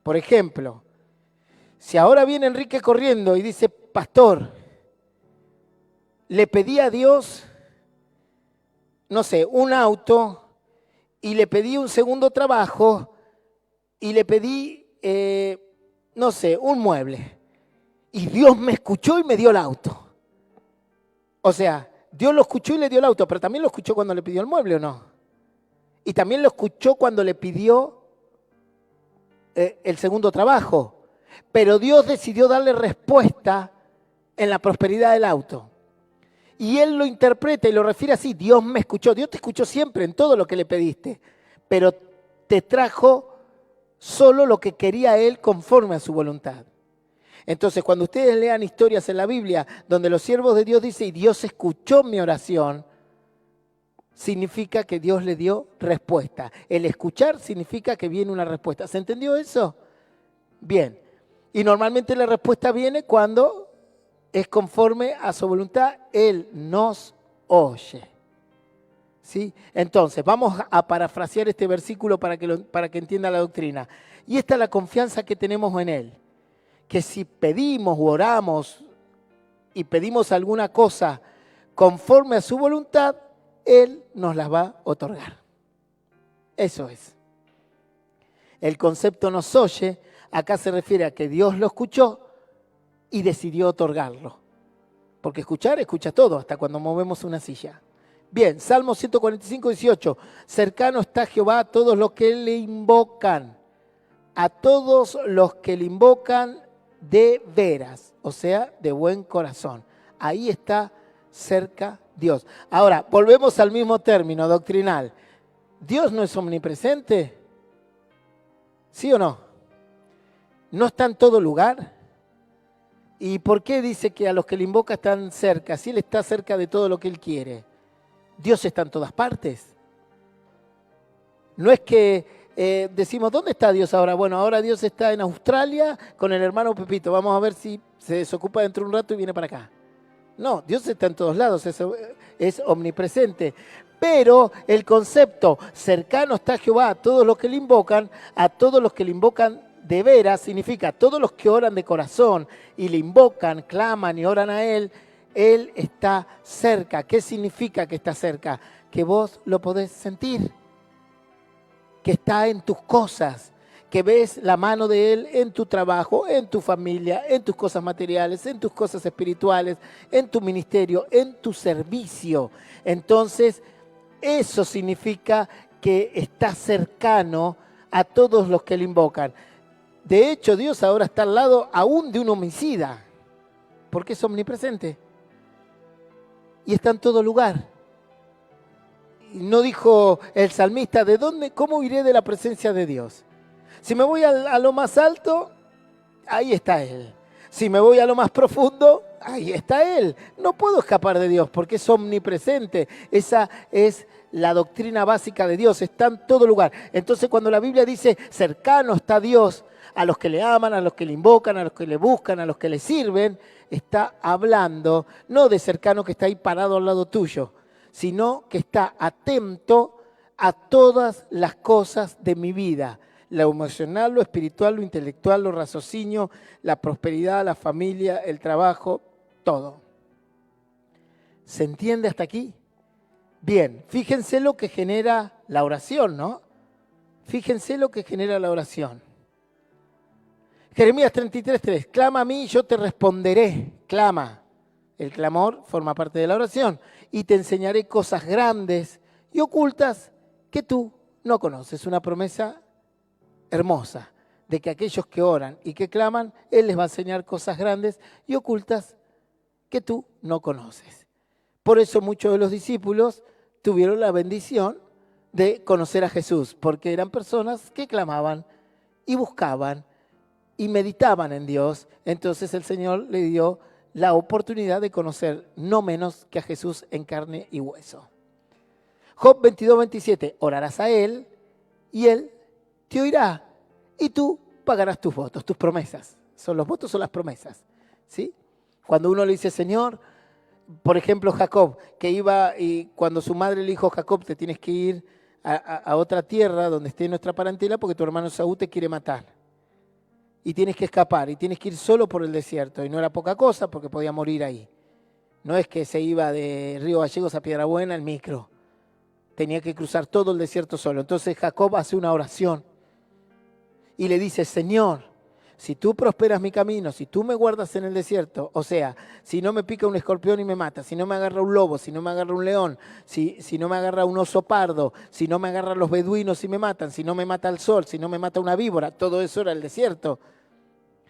Por ejemplo, si ahora viene Enrique corriendo y dice, pastor, le pedí a Dios, no sé, un auto, y le pedí un segundo trabajo, y le pedí, no sé, un mueble. Y Dios me escuchó y me dio el auto. O sea, Dios lo escuchó y le dio el auto, pero también lo escuchó cuando le pidió el mueble, ¿o no? Y también lo escuchó cuando le pidió el segundo trabajo. Pero Dios decidió darle respuesta en la prosperidad del auto. Y él lo interpreta y lo refiere así: Dios me escuchó. Dios te escuchó siempre en todo lo que le pediste, pero te trajo solo lo que quería Él conforme a su voluntad. Entonces, cuando ustedes lean historias en la Biblia donde los siervos de Dios dicen: y Dios escuchó mi oración, significa que Dios le dio respuesta. El escuchar significa que viene una respuesta. ¿Se entendió eso? Bien. Y normalmente la respuesta viene cuando es conforme a su voluntad. Él nos oye. ¿Sí? Entonces, vamos a parafrasear este versículo para que entienda la doctrina. Y esta es la confianza que tenemos en Él. Que si pedimos o oramos y pedimos alguna cosa conforme a su voluntad, Él nos las va a otorgar. Eso es. El concepto nos oye, acá se refiere a que Dios lo escuchó y decidió otorgarlo. Porque escucha todo, hasta cuando movemos una silla. Bien, Salmo 145, 18. Cercano está Jehová a todos los que le invocan. A todos los que le invocan de veras, o sea, de buen corazón. Ahí está cerca Dios. Ahora, volvemos al mismo término doctrinal. ¿Dios no es omnipresente? ¿Sí o no? ¿No está en todo lugar? ¿Y por qué dice que a los que le invoca están cerca? Si Él está cerca de todo lo que Él quiere. Dios está en todas partes. No es que decimos, ¿dónde está Dios ahora? Bueno, ahora Dios está en Australia con el hermano Pepito. Vamos a ver si se desocupa dentro de un rato y viene para acá. No, Dios está en todos lados, es omnipresente. Pero el concepto cercano está Jehová a todos los que le invocan, a todos los que le invocan de veras, significa a todos los que oran de corazón y le invocan, claman y oran a Él está cerca. ¿Qué significa que está cerca? Que vos lo podés sentir, que está en tus cosas, que ves la mano de Él en tu trabajo, en tu familia, en tus cosas materiales, en tus cosas espirituales, en tu ministerio, en tu servicio. Entonces, eso significa que está cercano a todos los que le invocan. De hecho, Dios ahora está al lado aún de un homicida, porque es omnipresente. Y está en todo lugar. Y no dijo el salmista, ¿de dónde, cómo iré de la presencia de Dios? Si me voy a lo más alto, ahí está Él. Si me voy a lo más profundo, ahí está Él. No puedo escapar de Dios porque es omnipresente. Esa es la doctrina básica de Dios, está en todo lugar. Entonces cuando la Biblia dice, cercano está Dios a los que le aman, a los que le invocan, a los que le buscan, a los que le sirven, está hablando no de cercano que está ahí parado al lado tuyo, sino que está atento a todas las cosas de mi vida. Lo emocional, lo espiritual, lo intelectual, lo raciocinio, la prosperidad, la familia, el trabajo, todo. ¿Se entiende hasta aquí? Bien, fíjense lo que genera la oración, ¿no? Fíjense lo que genera la oración. Jeremías 33:3, clama a mí y yo te responderé. Clama. El clamor forma parte de la oración. Y te enseñaré cosas grandes y ocultas que tú no conoces. Una promesa hermosa de que aquellos que oran y que claman, Él les va a enseñar cosas grandes y ocultas que tú no conoces. Por eso muchos de los discípulos tuvieron la bendición de conocer a Jesús, porque eran personas que clamaban y buscaban y meditaban en Dios. Entonces el Señor le dio la oportunidad de conocer no menos que a Jesús en carne y hueso. Job 22:27, orarás a Él y Él te oirá y tú pagarás tus votos, tus promesas. Son los votos, son las promesas, ¿sí? Cuando uno le dice, Señor, por ejemplo Jacob, que iba y cuando su madre le dijo, Jacob, te tienes que ir a otra tierra donde esté nuestra parentela porque tu hermano Saúl te quiere matar. Y tienes que escapar y tienes que ir solo por el desierto. Y no era poca cosa porque podía morir ahí. No es que se iba de Río Gallegos a Piedrabuena en micro. Tenía que cruzar todo el desierto solo. Entonces Jacob hace una oración y le dice, Señor, si tú prosperas mi camino, si tú me guardas en el desierto, o sea, si no me pica un escorpión y me mata, si no me agarra un lobo, si no me agarra un león, si no me agarra un oso pardo, si no me agarran los beduinos y me matan, si no me mata el sol, si no me mata una víbora, todo eso era el desierto.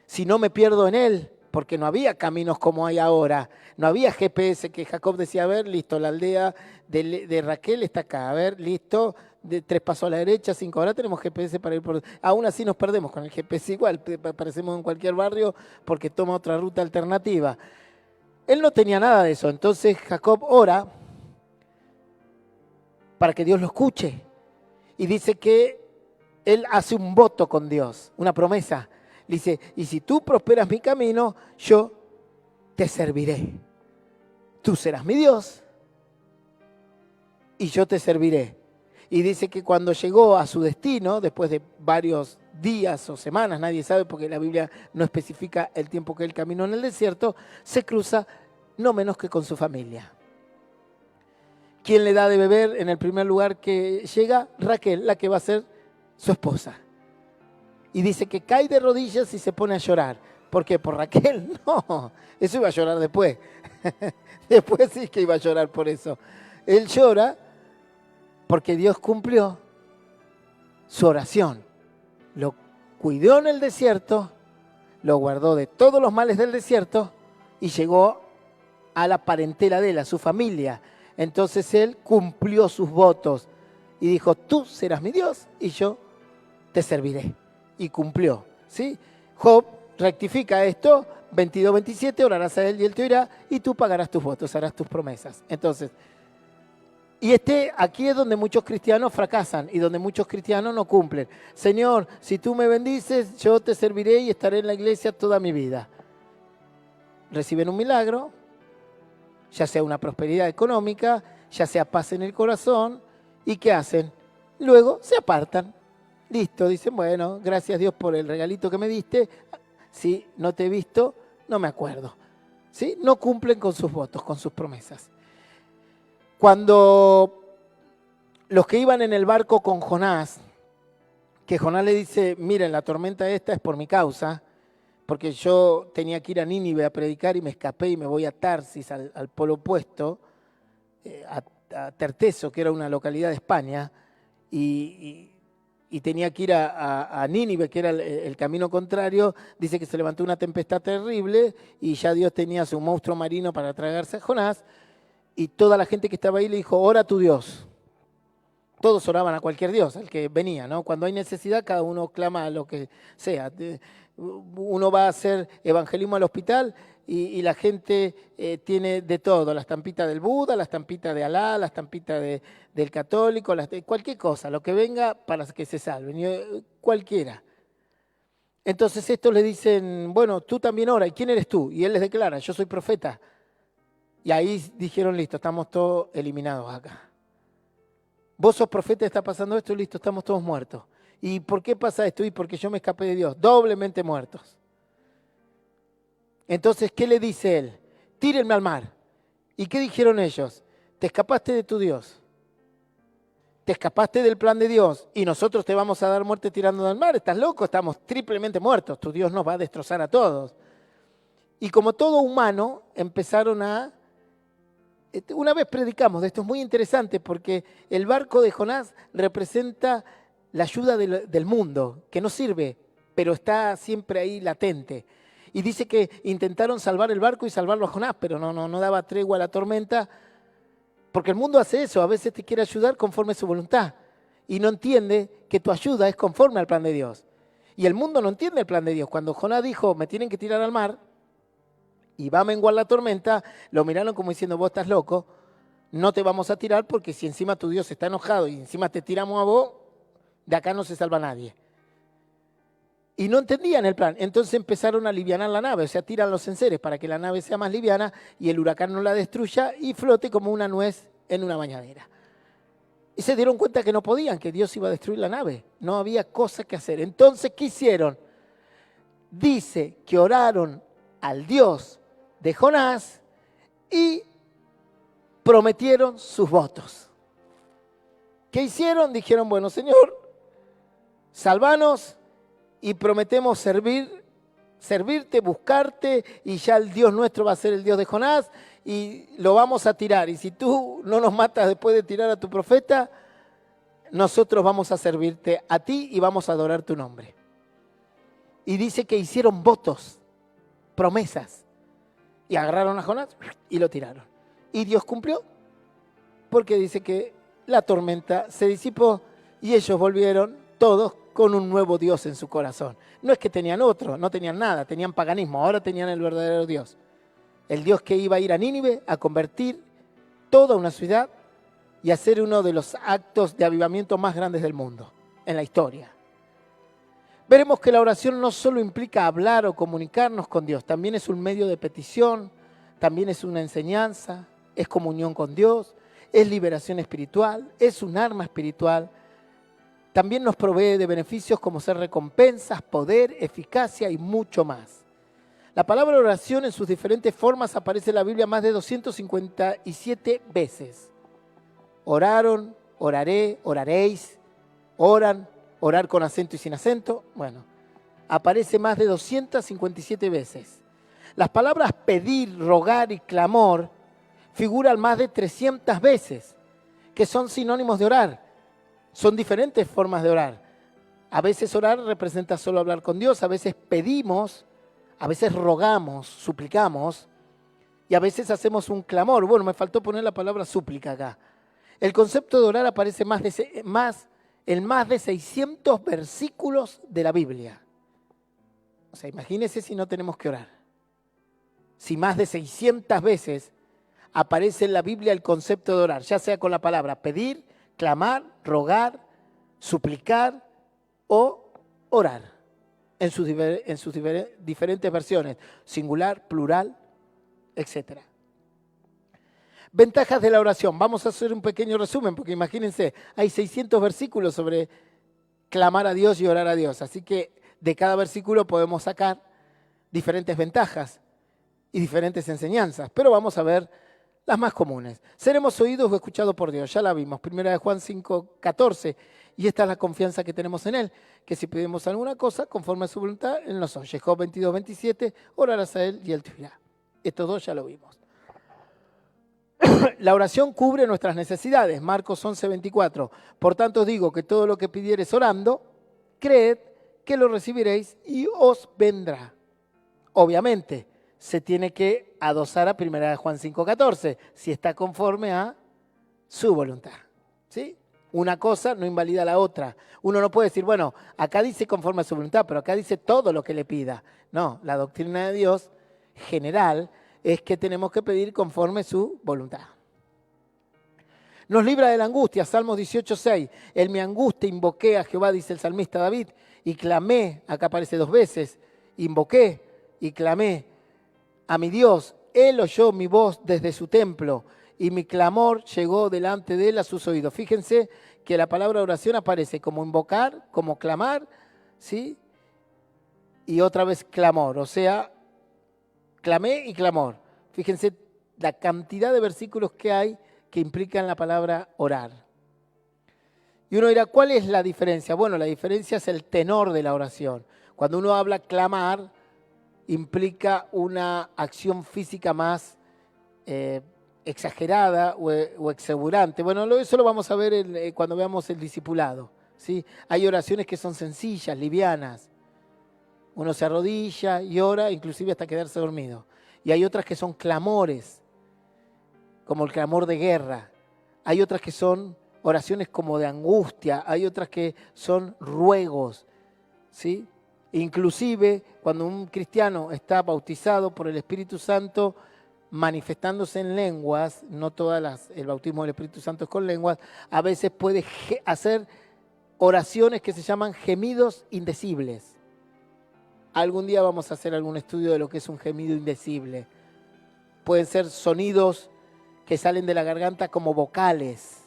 Si no me pierdo en él, porque no había caminos como hay ahora, no había GPS que Jacob decía, a ver, listo, la aldea de Raquel está acá, a ver, listo, de 3 pasos a la derecha, 5, ahora tenemos GPS para ir por... Aún así nos perdemos con el GPS igual, aparecemos en cualquier barrio porque toma otra ruta alternativa. Él no tenía nada de eso, entonces Jacob ora para que Dios lo escuche y dice que él hace un voto con Dios, una promesa. Dice, y si tú prosperas mi camino, yo te serviré. Tú serás mi Dios y yo te serviré. Y dice que cuando llegó a su destino, después de varios días o semanas, nadie sabe porque la Biblia no especifica el tiempo que él caminó en el desierto, se cruza no menos que con su familia. ¿Quién le da de beber en el primer lugar que llega? Raquel, la que va a ser su esposa. Y dice que cae de rodillas y se pone a llorar. ¿Por qué? ¿Por Raquel? No, eso iba a llorar después. Después sí que iba a llorar por eso. Él llora porque Dios cumplió su oración. Lo cuidó en el desierto, lo guardó de todos los males del desierto y llegó a la parentela de él, a su familia. Entonces él cumplió sus votos y dijo, tú serás mi Dios y yo te serviré. Y cumplió, ¿sí? Job rectifica esto, 22-27, orarás a él y él te oirá y tú pagarás tus votos, harás tus promesas. Entonces, y aquí es donde muchos cristianos fracasan y donde muchos cristianos no cumplen. Señor, si tú me bendices, yo te serviré y estaré en la iglesia toda mi vida. Reciben un milagro, ya sea una prosperidad económica, ya sea paz en el corazón, ¿y qué hacen? Luego se apartan. Listo, dicen, bueno, gracias Dios por el regalito que me diste. Si no te he visto, no me acuerdo. ¿Sí? No cumplen con sus votos, con sus promesas. Cuando los que iban en el barco con Jonás, que Jonás le dice, miren, la tormenta esta es por mi causa, porque yo tenía que ir a Nínive a predicar y me escapé y me voy a Tarsis, al polo opuesto, a Terteso, que era una localidad de España, y tenía que ir a Nínive, que era el camino contrario. Dice que se levantó una tempestad terrible y ya Dios tenía su monstruo marino para tragarse a Jonás, y toda la gente que estaba ahí le dijo, ora a tu Dios. Todos oraban a cualquier Dios, al que venía, ¿no? Cuando hay necesidad, cada uno clama a lo que sea. Uno va a hacer evangelismo al hospital y la gente tiene de todo, la estampita del Buda, la estampita de Alá, la estampita del católico, cualquier cosa, lo que venga para que se salven, cualquiera. Entonces estos le dicen, bueno, tú también ora, ¿y quién eres tú? Y él les declara, yo soy profeta. Y ahí dijeron, listo, estamos todos eliminados acá. Vos sos profeta, está pasando esto, listo, estamos todos muertos. ¿Y por qué pasa esto? Y porque yo me escapé de Dios, doblemente muertos. Entonces, ¿qué le dice él? Tírenme al mar. ¿Y qué dijeron ellos? Te escapaste de tu Dios. Te escapaste del plan de Dios y nosotros te vamos a dar muerte tirando al mar. ¿Estás loco? Estamos triplemente muertos. Tu Dios nos va a destrozar a todos. Y como todo humano, empezaron a... Una vez predicamos de esto, es muy interesante porque el barco de Jonás representa la ayuda del mundo, que no sirve, pero está siempre ahí latente. Y dice que intentaron salvar el barco y salvarlo a Jonás, pero no daba tregua a la tormenta, porque el mundo hace eso, a veces te quiere ayudar conforme a su voluntad, y no entiende que tu ayuda es conforme al plan de Dios. Y el mundo no entiende el plan de Dios. Cuando Jonás dijo, me tienen que tirar al mar, y va a menguar la tormenta, lo miraron como diciendo, vos estás loco, no te vamos a tirar porque si encima tu Dios está enojado y encima te tiramos a vos, de acá no se salva nadie. Y no entendían el plan, entonces empezaron a alivianar la nave, o sea, tiran los enseres para que la nave sea más liviana y el huracán no la destruya y flote como una nuez en una bañadera. Y se dieron cuenta que no podían, que Dios iba a destruir la nave, no había cosa que hacer. Entonces, ¿qué hicieron? Dice que oraron al Dios de Jonás y prometieron sus votos. ¿Qué hicieron? Dijeron, bueno, Señor, salvanos y prometemos servir servirte, buscarte, y ya el Dios nuestro va a ser el Dios de Jonás, y lo vamos a tirar. Y si tú no nos matas después de tirar a tu profeta, nosotros vamos a servirte a ti y vamos a adorar tu nombre. Y dice que hicieron votos, promesas, y agarraron a Jonás y lo tiraron. Y Dios cumplió, porque dice que la tormenta se disipó y ellos volvieron todos con un nuevo Dios en su corazón. No es que tenían otro, no tenían nada, tenían paganismo, ahora tenían el verdadero Dios. El Dios que iba a ir a Nínive a convertir toda una ciudad y hacer uno de los actos de avivamiento más grandes del mundo, en la historia. Veremos que la oración no solo implica hablar o comunicarnos con Dios, también es un medio de petición, también es una enseñanza, es comunión con Dios, es liberación espiritual, es un arma espiritual. También nos provee de beneficios como ser recompensas, poder, eficacia y mucho más. La palabra oración en sus diferentes formas aparece en la Biblia más de 257 veces. Oraron, oraré, oraréis, oran, orar con acento y sin acento. Bueno, aparece más de 257 veces. Las palabras pedir, rogar y clamor figuran más de 300 veces, que son sinónimos de orar. Son diferentes formas de orar. A veces orar representa solo hablar con Dios, a veces pedimos, a veces rogamos, suplicamos, y a veces hacemos un clamor. Bueno, me faltó poner la palabra súplica acá. El concepto de orar aparece en más de 600 versículos de la Biblia. O sea, imagínense si no tenemos que orar. Si más de 600 veces aparece en la Biblia el concepto de orar, ya sea con la palabra pedir, clamar, rogar, suplicar o orar, en sus diferentes versiones, singular, plural, etc. Ventajas de la oración. Vamos a hacer un pequeño resumen, porque imagínense, hay 600 versículos sobre clamar a Dios y orar a Dios. Así que de cada versículo podemos sacar diferentes ventajas y diferentes enseñanzas, pero vamos a ver las más comunes. Seremos oídos o escuchados por Dios, ya la vimos, 1 Juan 5:14, y esta es la confianza que tenemos en Él, que si pedimos alguna cosa conforme a su voluntad, Él nos oye. Job 22:27, orarás a Él y Él te oirá. Estos dos ya lo vimos. La oración cubre nuestras necesidades, Marcos 11:24. Por tanto os digo que todo lo que pidiereis orando, creed que lo recibiréis y os vendrá. Obviamente, se tiene que adosar a 1 Juan 5:14, si está conforme a su voluntad. ¿Sí? Una cosa no invalida la otra. Uno no puede decir, bueno, acá dice conforme a su voluntad, pero acá dice todo lo que le pida. No, la doctrina de Dios general es que tenemos que pedir conforme a su voluntad. Nos libra de la angustia, Salmos 18:6. En mi angustia invoqué a Jehová, dice el salmista David, y clamé, acá aparece 2 veces, invoqué y clamé a mi Dios. Él oyó mi voz desde su templo y mi clamor llegó delante de él a sus oídos. Fíjense que la palabra oración aparece como invocar, como clamar, ¿sí? Y otra vez clamor, o sea, clamé y clamor. Fíjense la cantidad de versículos que hay que implican la palabra orar. Y uno dirá, ¿cuál es la diferencia? Bueno, la diferencia es el tenor de la oración. Cuando uno habla clamar, implica una acción física más exagerada o exuberante. Bueno, eso lo vamos a ver cuando veamos el discipulado, ¿sí? Hay oraciones que son sencillas, livianas. Uno se arrodilla y ora, inclusive hasta quedarse dormido. Y hay otras que son clamores, como el clamor de guerra. Hay otras que son oraciones como de angustia. Hay otras que son ruegos, ¿sí? Inclusive cuando un cristiano está bautizado por el Espíritu Santo, manifestándose en lenguas, no el bautismo del Espíritu Santo es con lenguas, a veces puede hacer oraciones que se llaman gemidos indecibles. Algún día vamos a hacer algún estudio de lo que es un gemido indecible. Pueden ser sonidos que salen de la garganta como vocales,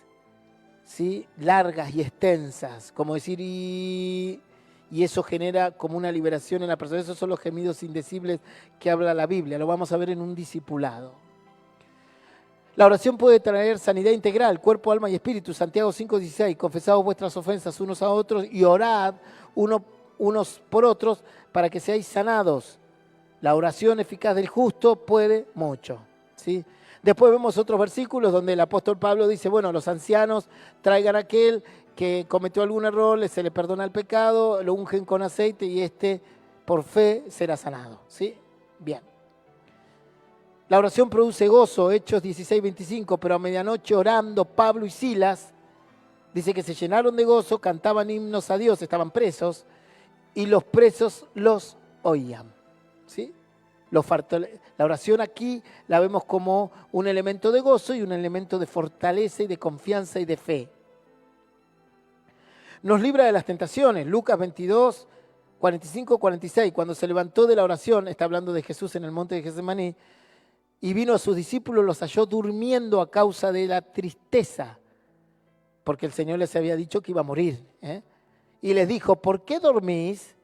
¿sí? Largas y extensas, como decir y eso genera como una liberación en la persona. Esos son los gemidos indecibles que habla la Biblia. Lo vamos a ver en un discipulado. La oración puede traer sanidad integral, cuerpo, alma y espíritu. Santiago 5:16, confesaos vuestras ofensas unos a otros y orad unos por otros para que seáis sanados. La oración eficaz del justo puede mucho, ¿sí? Después vemos otros versículos donde el apóstol Pablo dice, bueno, los ancianos traigan a aquel que cometió algún error, se le perdona el pecado, lo ungen con aceite y por fe será sanado, ¿sí? Bien. La oración produce gozo, Hechos 16:25, pero a medianoche orando Pablo y Silas, dice que se llenaron de gozo, cantaban himnos a Dios, estaban presos, y los presos los oían, ¿sí? La oración aquí la vemos como un elemento de gozo y un elemento de fortaleza y de confianza y de fe. Nos libra de las tentaciones, Lucas 22, 45, 46, cuando se levantó de la oración, está hablando de Jesús en el monte de Getsemaní, y vino a sus discípulos, los halló durmiendo a causa de la tristeza, porque el Señor les había dicho que iba a morir, ¿eh? Y les dijo, ¿por qué dormís?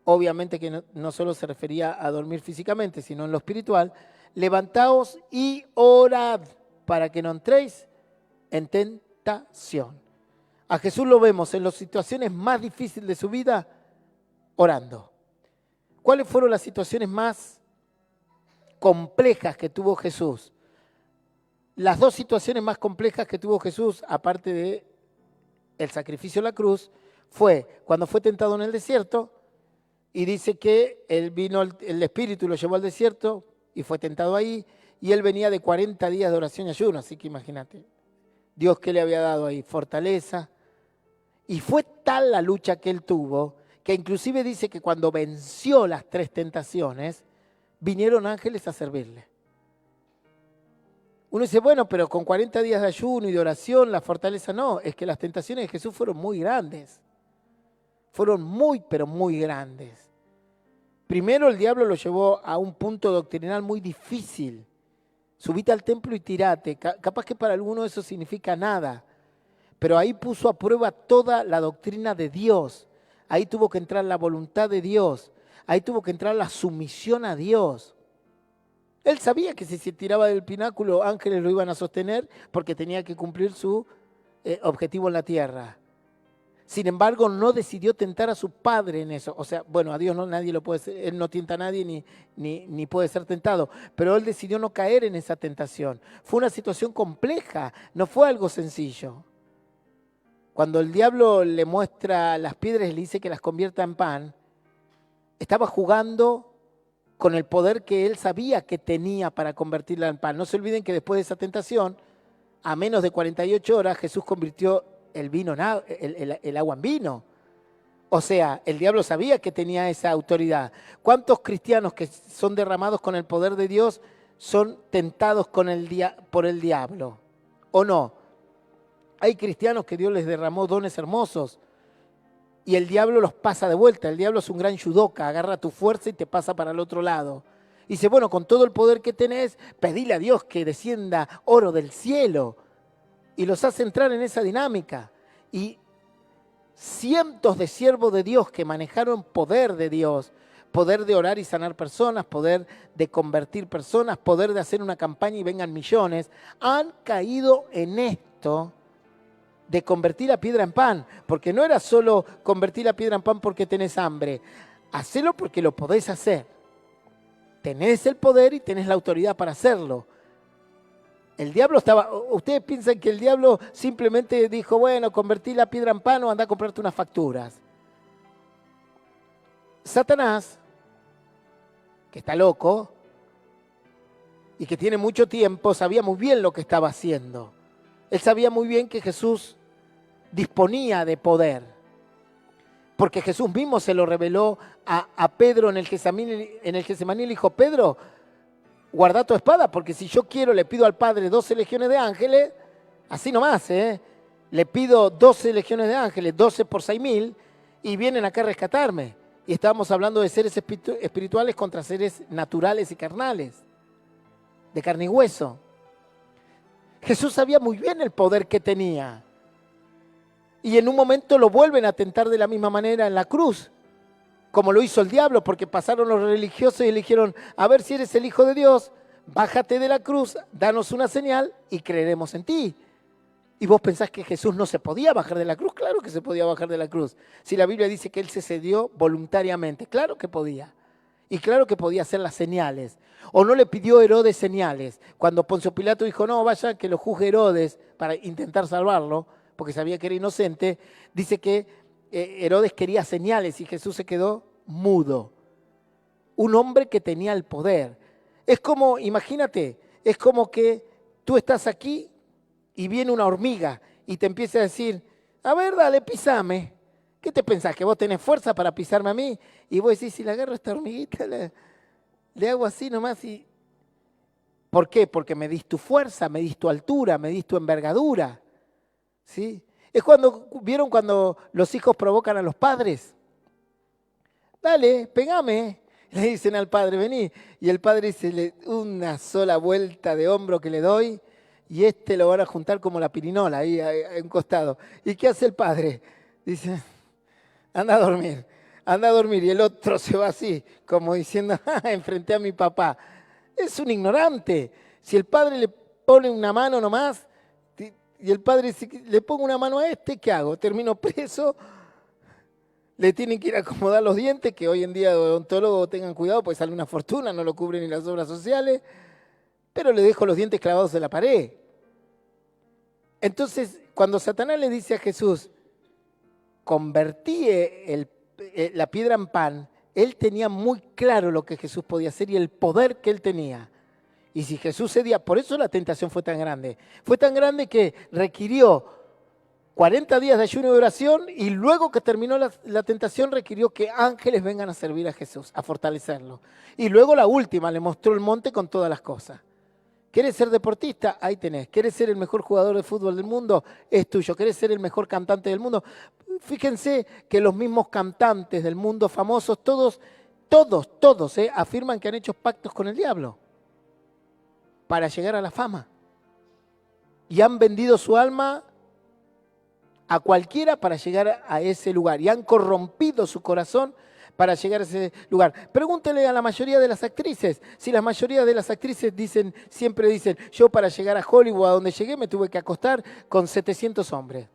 Obviamente que no solo se refería a dormir físicamente, sino en lo espiritual. Levantaos y orad para que no entréis en tentación. A Jesús lo vemos en las situaciones más difíciles de su vida, orando. ¿Cuáles fueron las situaciones más complejas que tuvo Jesús? Las dos situaciones más complejas que tuvo Jesús, aparte de el sacrificio en la cruz, fue cuando fue tentado en el desierto, y dice que él vino, el Espíritu lo llevó al desierto y fue tentado ahí, y él venía de 40 días de oración y ayuno, así que imagínate, Dios que le había dado ahí, fortaleza, y fue tal la lucha que él tuvo, que inclusive dice que cuando venció las 3 tentaciones, vinieron ángeles a servirle. Uno dice, bueno, pero con 40 días de ayuno y de oración, la fortaleza no, es que las tentaciones de Jesús fueron muy grandes. Fueron muy, pero muy grandes. Primero el diablo lo llevó a un punto doctrinal muy difícil. Subite al templo y tirate. Capaz que para alguno eso significa nada. Pero ahí puso a prueba toda la doctrina de Dios. Ahí tuvo que entrar la voluntad de Dios. Ahí tuvo que entrar la sumisión a Dios. Él sabía que si se tiraba del pináculo, ángeles lo iban a sostener porque tenía que cumplir su objetivo en la tierra. Sin embargo, no decidió tentar a su padre en eso. O sea, bueno, a Dios no, nadie lo puede ser, él no tienta a nadie ni puede ser tentado. Pero él decidió no caer en esa tentación. Fue una situación compleja, no fue algo sencillo. Cuando el diablo le muestra las piedras y le dice que las convierta en pan, estaba jugando con el poder que él sabía que tenía para convertirla en pan. No se olviden que después de esa tentación, a menos de 48 horas, Jesús convirtió el agua en vino. O sea, el diablo sabía que tenía esa autoridad. ¿Cuántos cristianos que son derramados con el poder de Dios son tentados por el diablo? ¿O no? Hay cristianos que Dios les derramó dones hermosos y el diablo los pasa de vuelta. El diablo es un gran judoka, agarra tu fuerza y te pasa para el otro lado. Y dice, bueno, con todo el poder que tenés, pedile a Dios que descienda oro del cielo. Y los hace entrar en esa dinámica. Y cientos de siervos de Dios que manejaron poder de Dios, poder de orar y sanar personas, poder de convertir personas, poder de hacer una campaña y vengan millones, han caído en esto de convertir la piedra en pan. Porque no era solo convertir la piedra en pan porque tenés hambre. Hacelo porque lo podés hacer. Tenés el poder y tenés la autoridad para hacerlo. El diablo ustedes piensan que el diablo simplemente dijo, bueno, convertí la piedra en pan o anda a comprarte unas facturas. Satanás, que está loco y que tiene mucho tiempo, sabía muy bien lo que estaba haciendo. Él sabía muy bien que Jesús disponía de poder. Porque Jesús mismo se lo reveló a Pedro en el Getsemaní. Le dijo, Pedro, guarda tu espada, porque si yo quiero le pido al Padre 12 legiones de ángeles, así nomás, le pido 12 legiones de ángeles, 12 por 6.000, y vienen acá a rescatarme. Y estábamos hablando de seres espirituales contra seres naturales y carnales, de carne y hueso. Jesús sabía muy bien el poder que tenía. Y en un momento lo vuelven a tentar de la misma manera en la cruz, como lo hizo el diablo, porque pasaron los religiosos y le dijeron, a ver si eres el Hijo de Dios, bájate de la cruz, danos una señal y creeremos en ti. ¿Y vos pensás que Jesús no se podía bajar de la cruz? Claro que se podía bajar de la cruz. Si la Biblia dice que Él se cedió voluntariamente, claro que podía. Y claro que podía hacer las señales. O no le pidió Herodes señales. Cuando Poncio Pilato dijo, no, vaya que lo juzgue Herodes para intentar salvarlo, porque sabía que era inocente, dice que Herodes quería señales y Jesús se quedó mudo. Un hombre que tenía el poder. Es como, imagínate, es como que tú estás aquí y viene una hormiga y te empieza a decir, a ver, dale, pisame. ¿Qué te pensás? ¿Que vos tenés fuerza para pisarme a mí? Y vos decís, si le agarro a esta hormiguita, le hago así nomás y... ¿Por qué? Porque me dis tu fuerza, me dis tu altura, me dis tu envergadura. ¿Sí? Es cuando, ¿vieron cuando los hijos provocan a los padres? Dale, pegame. Le dicen al padre, vení. Y el padre dice, una sola vuelta de hombro que le doy y lo van a juntar como la pirinola ahí a un costado. ¿Y qué hace el padre? Dice, anda a dormir, anda a dormir. Y el otro se va así, como diciendo, enfrenté a mi papá. Es un ignorante. Si el padre le pone una mano nomás, y el padre dice, le pongo una mano a ¿qué hago? Termino preso. Le tienen que ir a acomodar los dientes, que hoy en día los odontólogos tengan cuidado, pues sale una fortuna, no lo cubren ni las obras sociales, pero le dejo los dientes clavados en la pared. Entonces, cuando Satanás le dice a Jesús, convertí la piedra en pan, él tenía muy claro lo que Jesús podía hacer y el poder que él tenía. Y si Jesús cedía, por eso la tentación fue tan grande. Fue tan grande que requirió 40 días de ayuno y oración y luego que terminó la tentación requirió que ángeles vengan a servir a Jesús, a fortalecerlo. Y luego la última, le mostró el monte con todas las cosas. ¿Quieres ser deportista? Ahí tenés. ¿Quieres ser el mejor jugador de fútbol del mundo? Es tuyo. ¿Quieres ser el mejor cantante del mundo? Fíjense que los mismos cantantes del mundo famosos, todos afirman que han hecho pactos con el diablo para llegar a la fama. Y han vendido su alma a cualquiera para llegar a ese lugar. Y han corrompido su corazón para llegar a ese lugar. Pregúntele a la mayoría de las actrices. Si la mayoría de las actrices siempre dicen, yo para llegar a Hollywood, a donde llegué, me tuve que acostar con 700 hombres.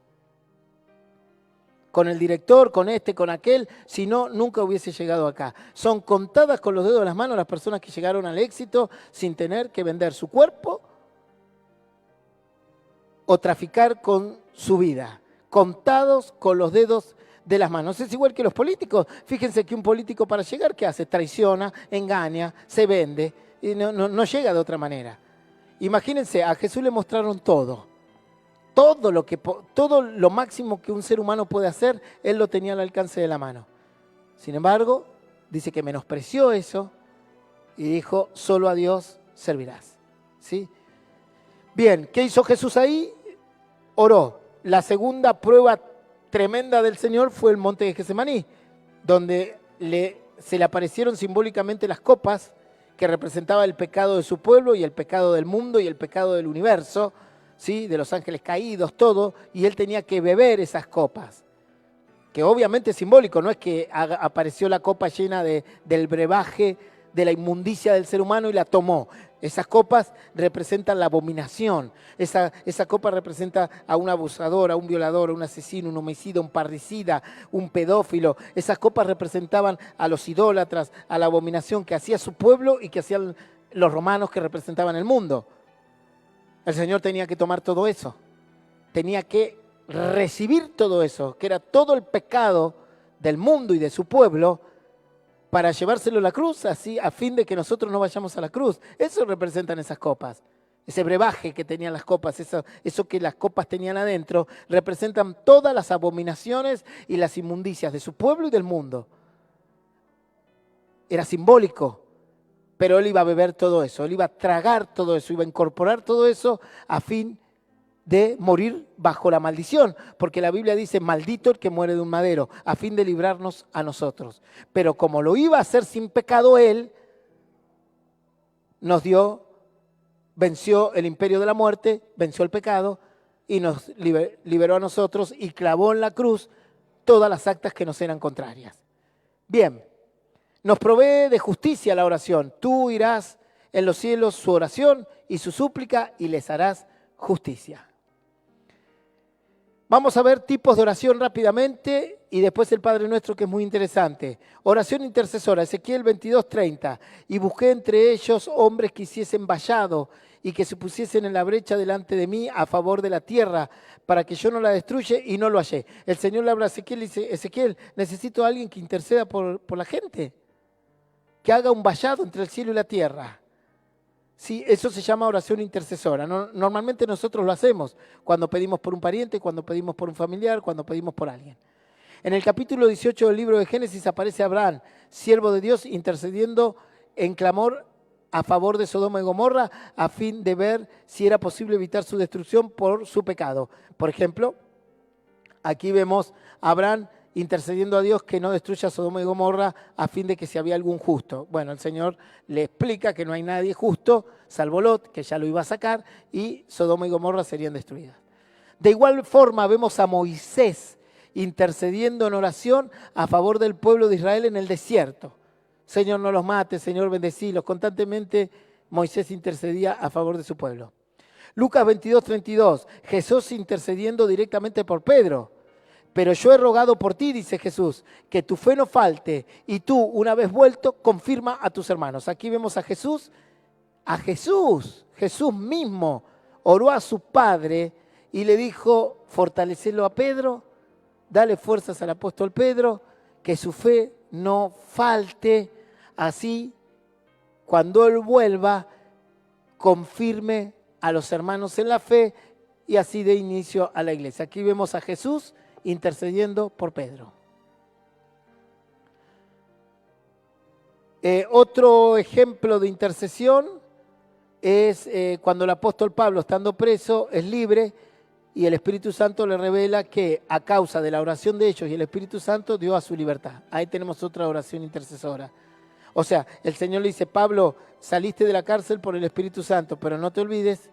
Con el director, con con aquel, si no, nunca hubiese llegado acá. Son contadas con los dedos de las manos las personas que llegaron al éxito sin tener que vender su cuerpo o traficar con su vida. Contados con los dedos de las manos. Es igual que los políticos. Fíjense que un político para llegar, ¿qué hace? Traiciona, engaña, se vende y no llega de otra manera. Imagínense, a Jesús le mostraron todo. Todo lo máximo que un ser humano puede hacer, él lo tenía al alcance de la mano. Sin embargo, dice que menospreció eso y dijo, solo a Dios servirás. ¿Sí? Bien, ¿qué hizo Jesús ahí? Oró. La segunda prueba tremenda del Señor fue el monte de Getsemaní, donde se le aparecieron simbólicamente las copas que representaban el pecado de su pueblo y el pecado del mundo y el pecado del universo, ¿sí? De los ángeles caídos, todo, y él tenía que beber esas copas, que obviamente es simbólico, no es que apareció la copa llena del brebaje, de la inmundicia del ser humano y la tomó. Esas copas representan la abominación. Esa copa representa a un abusador, a un violador, a un asesino, un homicida, un parricida, un pedófilo. Esas copas representaban a los idólatras, a la abominación que hacía su pueblo y que hacían los romanos que representaban el mundo. El Señor tenía que tomar todo eso. Tenía que recibir todo eso, que era todo el pecado del mundo y de su pueblo, para llevárselo a la cruz, así a fin de que nosotros no vayamos a la cruz. Eso representan esas copas. Ese brebaje que tenían las copas, eso que las copas tenían adentro, representan todas las abominaciones y las inmundicias de su pueblo y del mundo. Era simbólico, pero él iba a beber todo eso, él iba a tragar todo eso, iba a incorporar todo eso a fin de morir bajo la maldición, porque la Biblia dice, maldito el que muere de un madero, a fin de librarnos a nosotros. Pero como lo iba a hacer sin pecado él, venció el imperio de la muerte, venció el pecado y nos liberó a nosotros y clavó en la cruz todas las actas que nos eran contrarias. Bien, nos provee de justicia la oración. Tú irás en los cielos su oración y su súplica y les harás justicia. Vamos a ver tipos de oración rápidamente y después el Padre Nuestro, que es muy interesante. Oración intercesora, Ezequiel 22:30. Y busqué entre ellos hombres que hiciesen vallado y que se pusiesen en la brecha delante de mí a favor de la tierra, para que yo no la destruya, y no lo hallé. El Señor le habla a Ezequiel y dice, Ezequiel, necesito a alguien que interceda por la gente, que haga un vallado entre el cielo y la tierra. Sí, eso se llama oración intercesora. Normalmente nosotros lo hacemos cuando pedimos por un pariente, cuando pedimos por un familiar, cuando pedimos por alguien. En el capítulo 18 del libro de Génesis aparece Abraham, siervo de Dios, intercediendo en clamor a favor de Sodoma y Gomorra, a fin de ver si era posible evitar su destrucción por su pecado. Por ejemplo, aquí vemos a Abraham intercediendo a Dios que no destruya Sodoma y Gomorra a fin de que si había algún justo. Bueno, el Señor le explica que no hay nadie justo, salvo Lot, que ya lo iba a sacar, y Sodoma y Gomorra serían destruidas. De igual forma vemos a Moisés intercediendo en oración a favor del pueblo de Israel en el desierto. Señor, no los mates, Señor, bendecilos. Constantemente Moisés intercedía a favor de su pueblo. Lucas 22:32, Jesús intercediendo directamente por Pedro. Pero yo he rogado por ti, dice Jesús, que tu fe no falte y tú, una vez vuelto, confirma a tus hermanos. Aquí vemos a Jesús, Jesús mismo oró a su Padre y le dijo, fortalecelo a Pedro, dale fuerzas al apóstol Pedro, que su fe no falte, así cuando él vuelva, confirme a los hermanos en la fe y así dé inicio a la iglesia. Aquí vemos a Jesús intercediendo por Pedro. Otro ejemplo de intercesión es cuando el apóstol Pablo, estando preso, es libre y el Espíritu Santo le revela que a causa de la oración de ellos y el Espíritu Santo dio a su libertad. Ahí tenemos otra oración intercesora. O sea, el Señor le dice, Pablo, saliste de la cárcel por el Espíritu Santo, pero no te olvides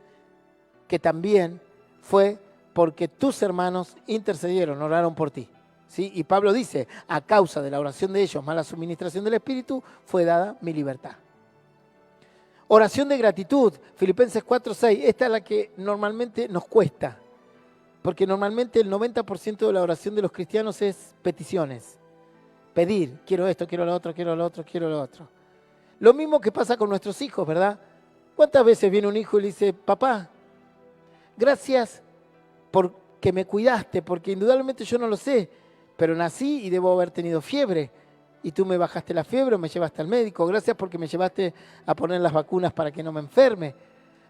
que también fue porque tus hermanos intercedieron, oraron por ti. ¿Sí? Y Pablo dice, a causa de la oración de ellos, más la suministración del Espíritu, fue dada mi libertad. Oración de gratitud, Filipenses 4:6, esta es la que normalmente nos cuesta, porque normalmente el 90% de la oración de los cristianos es peticiones. Pedir, quiero esto, quiero lo otro, quiero lo otro, quiero lo otro. Lo mismo que pasa con nuestros hijos, ¿verdad? ¿Cuántas veces viene un hijo y le dice, papá, gracias porque me cuidaste, porque indudablemente yo no lo sé, pero nací y debo haber tenido fiebre, y tú me bajaste la fiebre o me llevaste al médico, gracias porque me llevaste a poner las vacunas para que no me enferme,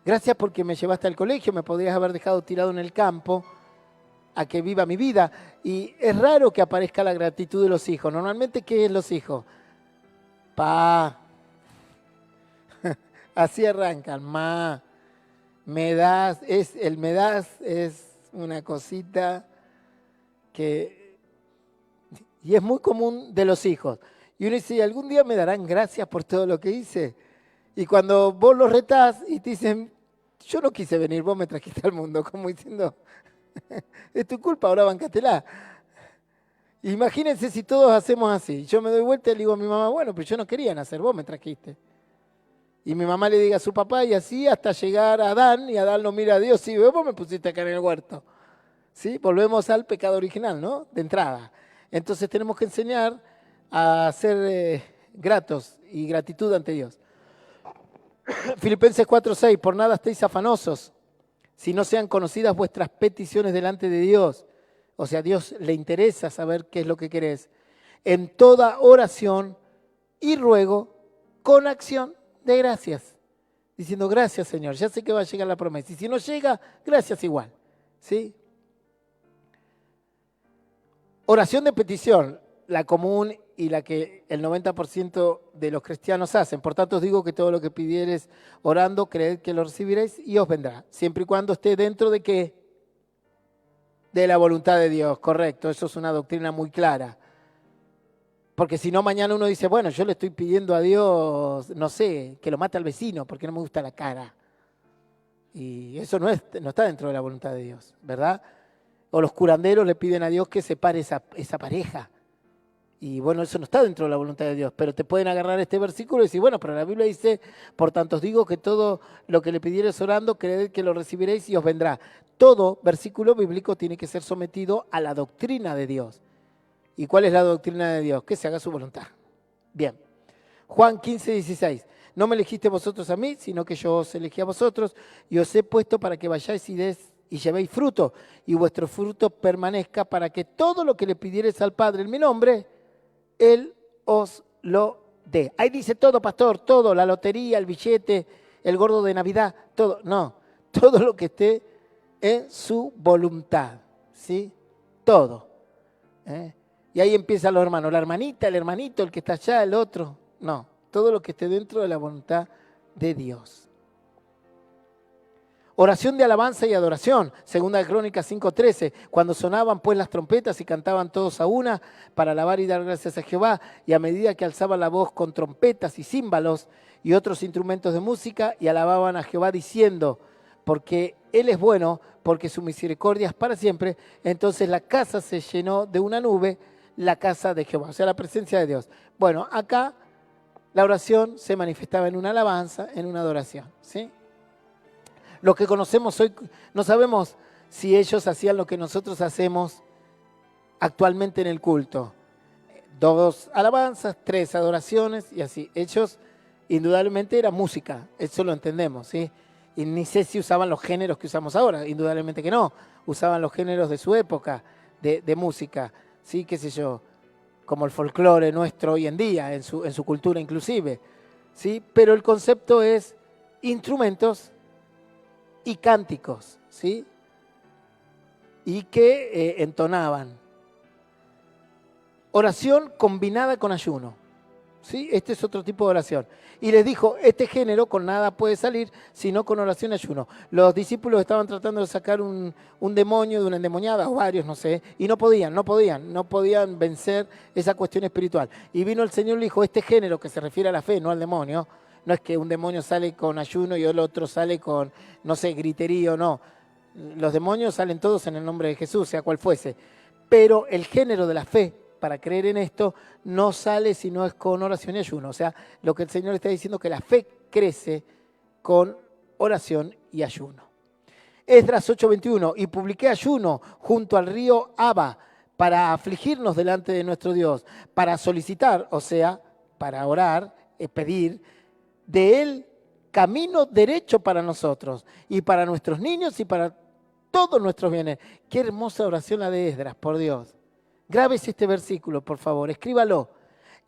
gracias porque me llevaste al colegio, me podrías haber dejado tirado en el campo a que viva mi vida. Y es raro que aparezca la gratitud de los hijos. Normalmente, ¿qué es los hijos? Pa. Así arrancan, ma. Me das, me das es una cosita que... Y es muy común de los hijos. Y uno dice, ¿algún día me darán gracias por todo lo que hice? Y cuando vos los retás y te dicen, yo no quise venir, vos me trajiste al mundo, como diciendo, es tu culpa, ahora bancátela. Imagínense si todos hacemos así. Yo me doy vuelta y le digo a mi mamá, bueno, pero yo no quería nacer, vos me trajiste. Y mi mamá le diga a su papá y así hasta llegar a Adán, y Adán lo mira a Dios y vos me pusiste acá en el huerto. ¿Sí? Volvemos al pecado original, ¿no? De entrada. Entonces tenemos que enseñar a ser gratos y gratitud ante Dios. Filipenses 4:6, por nada estéis afanosos, si no sean conocidas vuestras peticiones delante de Dios. O sea, a Dios le interesa saber qué es lo que querés. En toda oración y ruego con acción de gracias. Diciendo, gracias Señor, ya sé que va a llegar la promesa. Y si no llega, gracias igual. ¿Sí? Oración de petición, la común y la que el 90% de los cristianos hacen. Por tanto os digo que todo lo que pidiereis orando, creed que lo recibiréis y os vendrá. Siempre y cuando esté dentro de ¿qué? De la voluntad de Dios, correcto. Eso es una doctrina muy clara. Porque si no, mañana uno dice, bueno, yo le estoy pidiendo a Dios, no sé, que lo mate al vecino porque no me gusta la cara. Y eso no está dentro de la voluntad de Dios, ¿verdad? O los curanderos le piden a Dios que separe esa pareja. Y bueno, eso no está dentro de la voluntad de Dios, pero te pueden agarrar este versículo y decir, bueno, pero la Biblia dice, por tanto os digo que todo lo que le pidiereis orando, creed que lo recibiréis y os vendrá. Todo versículo bíblico tiene que ser sometido a la doctrina de Dios. ¿Y cuál es la doctrina de Dios? Que se haga su voluntad. Bien. Juan 15, 16. No me elegiste vosotros a mí, sino que yo os elegí a vosotros y os he puesto para que vayáis y llevéis fruto, y vuestro fruto permanezca, para que todo lo que le pidiereis al Padre en mi nombre, Él os lo dé. Ahí dice todo, pastor, todo, la lotería, el billete, el gordo de Navidad, todo. No, todo lo que esté en su voluntad, ¿sí? Todo. Y ahí empiezan los hermanos, la hermanita, el hermanito, el que está allá, el otro. No, todo lo que esté dentro de la voluntad de Dios. Oración de alabanza y adoración, segunda de Crónicas 5:13, cuando sonaban pues las trompetas y cantaban todos a una para alabar y dar gracias a Jehová, y a medida que alzaban la voz con trompetas y címbalos y otros instrumentos de música, y alababan a Jehová diciendo, porque Él es bueno, porque su misericordia es para siempre, entonces la casa se llenó de una nube, la casa de Jehová, o sea, la presencia de Dios. Bueno, acá la oración se manifestaba en una alabanza, en una adoración, ¿sí? Los que conocemos hoy, no sabemos si ellos hacían lo que nosotros hacemos actualmente en el culto. 2 alabanzas, 3 adoraciones y así. Ellos indudablemente era música, eso lo entendemos, ¿sí? Y ni sé si usaban los géneros que usamos ahora, indudablemente que no. Usaban los géneros de su época de música, ¿sí? Qué sé yo, como el folclore nuestro hoy en día, en su cultura inclusive, ¿sí? Pero el concepto es instrumentos y cánticos, ¿sí? Y que entonaban. Oración combinada con ayuno, ¿sí? Este es otro tipo de oración. Y les dijo, este género con nada puede salir, sino con oración y ayuno. Los discípulos estaban tratando de sacar un demonio de una endemoniada, o varios, no sé, y no podían vencer esa cuestión espiritual. Y vino el Señor y le dijo, este género que se refiere a la fe, no al demonio, no es que un demonio sale con ayuno y el otro sale con, no sé, griterío, no. Los demonios salen todos en el nombre de Jesús, sea cual fuese. Pero el género de la fe, para creer en esto, no sale si no es con oración y ayuno. O sea, lo que el Señor está diciendo es que la fe crece con oración y ayuno. Esdras 8:21, y publiqué ayuno junto al río Abba para afligirnos delante de nuestro Dios, para solicitar, o sea, para orar, pedir, de Él camino derecho para nosotros y para nuestros niños y para todos nuestros bienes. Qué hermosa oración la de Esdras, por Dios. Grábese este versículo, por favor, escríbalo.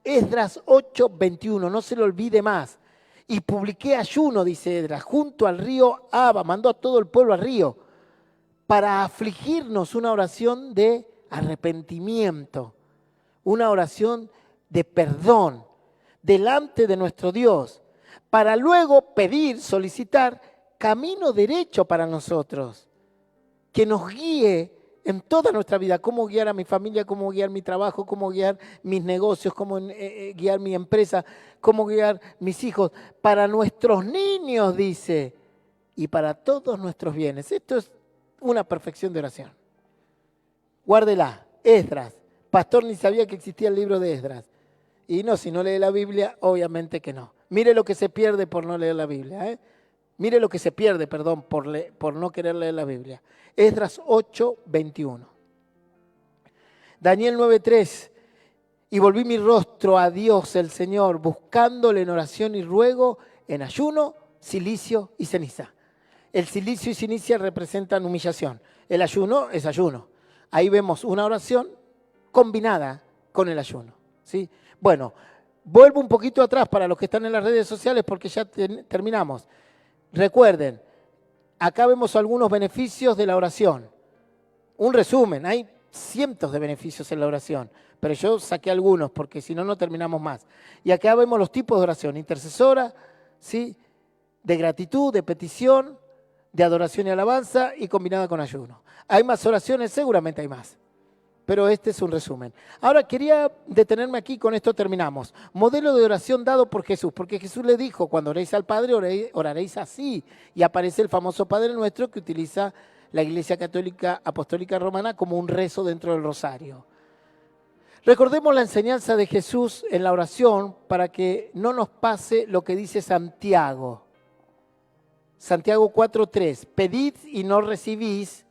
Esdras 8:21, no se lo olvide más. Y publiqué ayuno, dice Esdras, junto al río Abba, mandó a todo el pueblo al río, para afligirnos, una oración de arrepentimiento, una oración de perdón delante de nuestro Dios, para luego pedir, solicitar camino derecho para nosotros, que nos guíe en toda nuestra vida, cómo guiar a mi familia, cómo guiar mi trabajo, cómo guiar mis negocios, cómo guiar mi empresa, cómo guiar mis hijos, para nuestros niños, dice, y para todos nuestros bienes. Esto es una perfección de oración. Guárdela, Esdras. Pastor ni sabía que existía el libro de Esdras. Y no, si no lee la Biblia, obviamente que no. Mire lo que se pierde por no leer la Biblia, ¿eh? Mire lo que se pierde, perdón, por no querer leer la Biblia. Esdras 8:21. Daniel 9:3. Y volví mi rostro a Dios el Señor, buscándole en oración y ruego, en ayuno, cilicio y ceniza. El cilicio y ceniza representan humillación. El ayuno es ayuno. Ahí vemos una oración combinada con el ayuno, ¿sí? Bueno, vuelvo un poquito atrás para los que están en las redes sociales porque ya terminamos. Recuerden, acá vemos algunos beneficios de la oración. Un resumen, hay cientos de beneficios en la oración, pero yo saqué algunos porque si no, no terminamos más. Y acá vemos los tipos de oración, intercesora, ¿sí? De gratitud, de petición, de adoración y alabanza y combinada con ayuno. ¿Hay más oraciones? Seguramente hay más. Pero este es un resumen. Ahora quería detenerme aquí, con esto terminamos. Modelo de oración dado por Jesús, porque Jesús le dijo, cuando oréis al Padre, oraréis así. Y aparece el famoso Padre Nuestro que utiliza la Iglesia Católica Apostólica Romana como un rezo dentro del rosario. Recordemos la enseñanza de Jesús en la oración para que no nos pase lo que dice Santiago. Santiago 4:3, pedid y no recibís,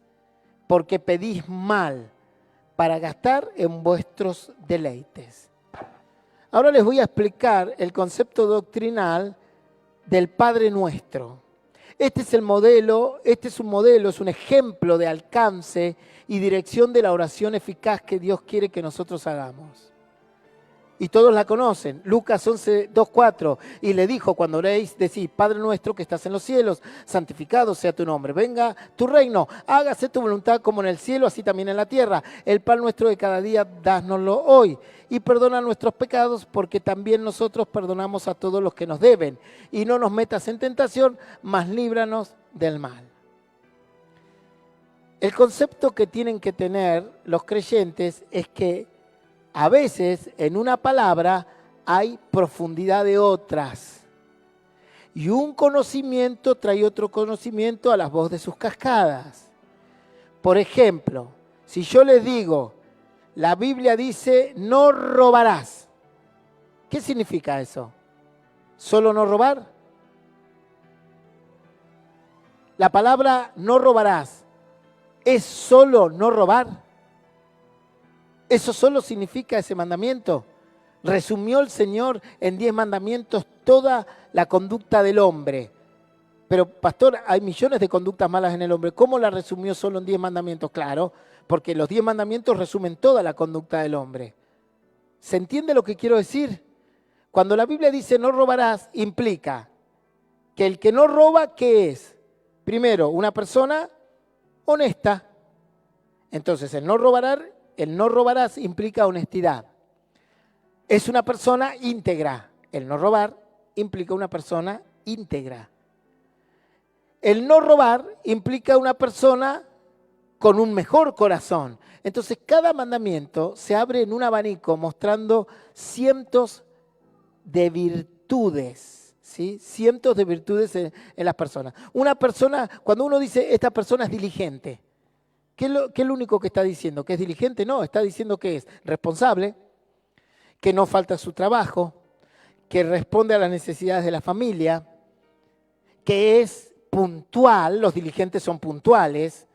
porque pedís mal, para gastar en vuestros deleites. Ahora les voy a explicar el concepto doctrinal del Padre Nuestro. Este es un modelo, es un ejemplo de alcance y dirección de la oración eficaz que Dios quiere que nosotros hagamos. Y todos la conocen. Lucas 11:2-4. Y le dijo, cuando oréis, decid, Padre nuestro que estás en los cielos, santificado sea tu nombre. Venga tu reino, hágase tu voluntad como en el cielo, así también en la tierra. El pan nuestro de cada día, dánoslo hoy. Y perdona nuestros pecados, porque también nosotros perdonamos a todos los que nos deben. Y no nos metas en tentación, mas líbranos del mal. El concepto que tienen que tener los creyentes es que a veces en una palabra hay profundidad de otras. Y un conocimiento trae otro conocimiento a la voz de sus cascadas. Por ejemplo, si yo les digo, la Biblia dice, no robarás. ¿Qué significa eso? ¿Solo no robar? La palabra no robarás, ¿es solo no robar? ¿Eso solo significa ese mandamiento? Resumió el Señor en 10 mandamientos toda la conducta del hombre. Pero, pastor, hay millones de conductas malas en el hombre. ¿Cómo la resumió solo en 10 mandamientos? Claro, porque los 10 mandamientos resumen toda la conducta del hombre. ¿Se entiende lo que quiero decir? Cuando la Biblia dice no robarás, implica que el que no roba, ¿qué es? Primero, una persona honesta. Entonces, el no robarás implica honestidad. Es una persona íntegra. El no robar implica una persona íntegra. El no robar implica una persona con un mejor corazón. Entonces, cada mandamiento se abre en un abanico mostrando cientos de virtudes, ¿sí? Cientos de virtudes en las personas. Una persona, cuando uno dice, esta persona es diligente, ¿qué es lo único que está diciendo? ¿Que es diligente? No, está diciendo que es responsable, que no falta su trabajo, que responde a las necesidades de la familia, que es puntual, los diligentes son puntuales.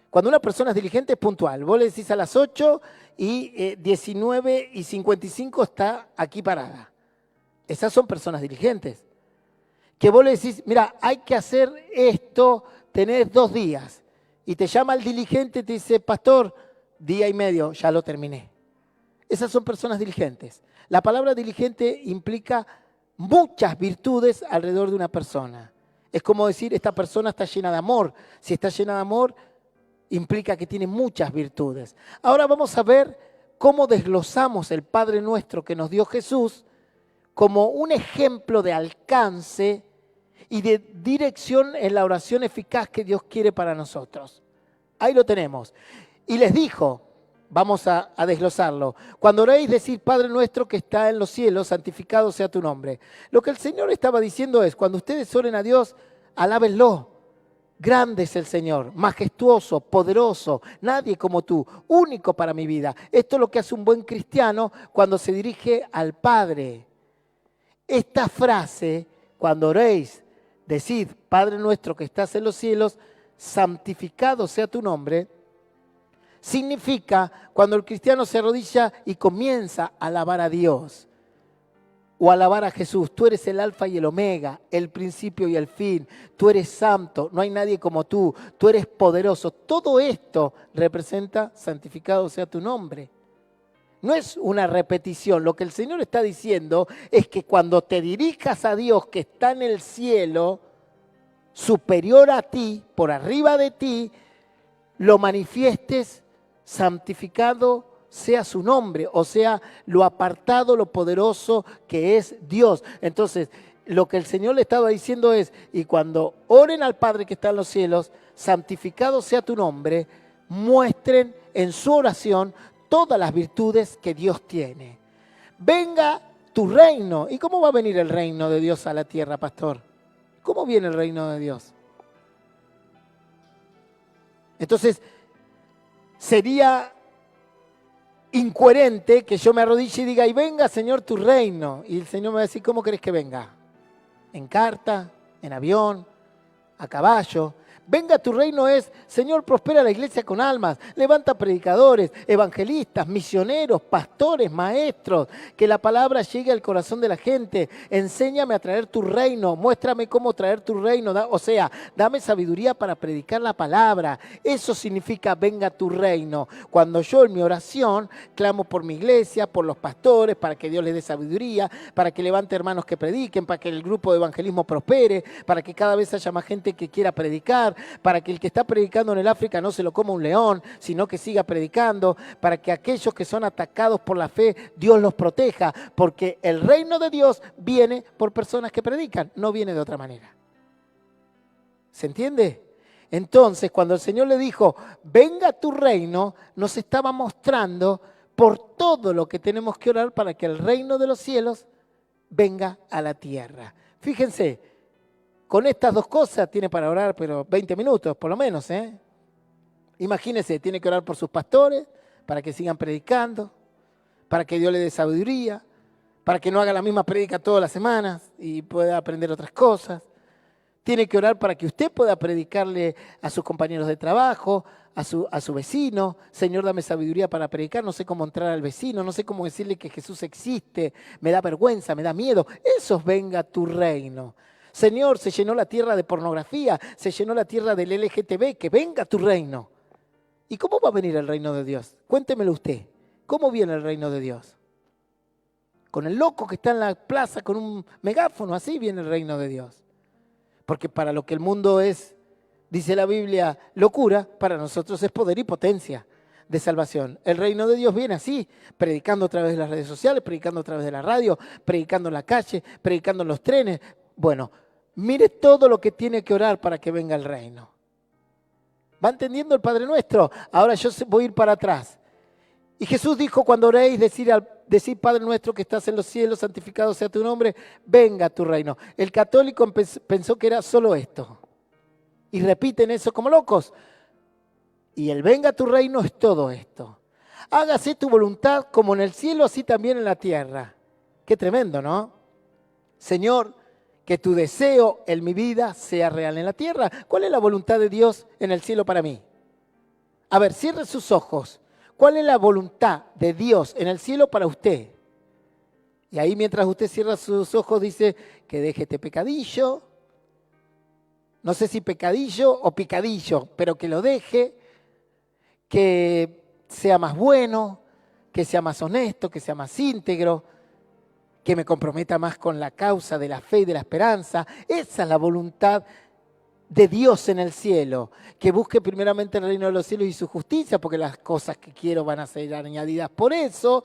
Cuando una persona es diligente es puntual. Vos le decís a las 8 y 19:55 está aquí parada. Esas son personas diligentes. Que vos le decís, mira, hay que hacer esto, tenés 2 días. Y te llama el diligente y te dice, pastor, 1 día y medio, ya lo terminé. Esas son personas diligentes. La palabra diligente implica muchas virtudes alrededor de una persona. Es como decir, esta persona está llena de amor. Si está llena de amor, implica que tiene muchas virtudes. Ahora vamos a ver cómo desglosamos el Padre Nuestro que nos dio Jesús como un ejemplo de alcance y de dirección en la oración eficaz que Dios quiere para nosotros. Ahí lo tenemos. Y les dijo, vamos a desglosarlo, cuando oréis decir, Padre Nuestro que está en los cielos, santificado sea tu nombre. Lo que el Señor estaba diciendo es, cuando ustedes oren a Dios, alábenlo. Grande es el Señor, majestuoso, poderoso, nadie como tú, único para mi vida. Esto es lo que hace un buen cristiano cuando se dirige al Padre. Esta frase, cuando oréis, decid, Padre Nuestro que estás en los cielos, santificado sea tu nombre, significa cuando el cristiano se arrodilla y comienza a alabar a Dios o a alabar a Jesús. Tú eres el alfa y el omega, el principio y el fin. Tú eres santo, no hay nadie como tú. Tú eres poderoso. Todo esto representa santificado sea tu nombre. No es una repetición. Lo que el Señor está diciendo es que cuando te dirijas a Dios que está en el cielo, superior a ti, por arriba de ti, lo manifiestes, santificado sea su nombre, o sea, lo apartado, lo poderoso que es Dios. Entonces, lo que el Señor le estaba diciendo es, y cuando oren al Padre que está en los cielos, santificado sea tu nombre, muestren en su oración todas las virtudes que Dios tiene. Venga tu reino. ¿Y cómo va a venir el reino de Dios a la tierra, pastor? ¿Cómo viene el reino de Dios? Entonces, sería incoherente que yo me arrodille y diga, y venga, Señor, tu reino. Y el Señor me va a decir, ¿cómo querés que venga? ¿En carta? ¿En avión? ¿A caballo? Venga tu reino es, Señor, prospera la iglesia con almas, levanta predicadores, evangelistas, misioneros, pastores, maestros, que la palabra llegue al corazón de la gente. Enséñame a traer tu reino, muéstrame cómo traer tu reino, o sea, dame sabiduría para predicar la palabra. Eso significa venga tu reino. Cuando yo en mi oración clamo por mi iglesia, por los pastores, para que Dios les dé sabiduría, para que levante hermanos que prediquen, para que el grupo de evangelismo prospere, para que cada vez haya más gente que quiera predicar, para que el que está predicando en el África no se lo coma un león, sino que siga predicando, para que aquellos que son atacados por la fe, Dios los proteja, porque el reino de Dios viene por personas que predican, no viene de otra manera. ¿Se entiende? Entonces, cuando el Señor le dijo, venga tu reino, nos estaba mostrando por todo lo que tenemos que orar para que el reino de los cielos venga a la tierra. Fíjense, con estas dos cosas tiene para orar, pero 20 minutos por lo menos, ¿eh? Imagínense, tiene que orar por sus pastores, para que sigan predicando, para que Dios le dé sabiduría, para que no haga la misma prédica todas las semanas y pueda aprender otras cosas. Tiene que orar para que usted pueda predicarle a sus compañeros de trabajo, a su vecino. Señor, dame sabiduría para predicar, no sé cómo entrar al vecino, no sé cómo decirle que Jesús existe, me da vergüenza, me da miedo. Eso es venga tu reino. Señor, se llenó la tierra de pornografía, se llenó la tierra del LGTB, que venga tu reino. ¿Y cómo va a venir el reino de Dios? Cuéntemelo usted. ¿Cómo viene el reino de Dios? Con el loco que está en la plaza con un megáfono, así viene el reino de Dios. Porque para lo que el mundo es, dice la Biblia, locura, para nosotros es poder y potencia de salvación. El reino de Dios viene así, predicando a través de las redes sociales, predicando a través de la radio, predicando en la calle, predicando en los trenes. Bueno, mire todo lo que tiene que orar para que venga el reino. ¿Va entendiendo el Padre Nuestro? Ahora yo voy a ir para atrás. Y Jesús dijo, cuando oréis, decid Padre Nuestro que estás en los cielos, santificado sea tu nombre, venga tu reino. El católico pensó que era solo esto. Y repiten eso como locos. Y el venga tu reino es todo esto. Hágase tu voluntad como en el cielo, así también en la tierra. Qué tremendo, ¿no? Señor, que tu deseo en mi vida sea real en la tierra. ¿Cuál es la voluntad de Dios en el cielo para mí? A ver, cierre sus ojos. ¿Cuál es la voluntad de Dios en el cielo para usted? Y ahí mientras usted cierra sus ojos dice que deje este pecadillo. No sé si pecadillo o picadillo, pero que lo deje, que sea más bueno, que sea más honesto, que sea más íntegro, que me comprometa más con la causa de la fe y de la esperanza. Esa es la voluntad de Dios en el cielo, que busque primeramente el reino de los cielos y su justicia, porque las cosas que quiero van a ser añadidas por eso.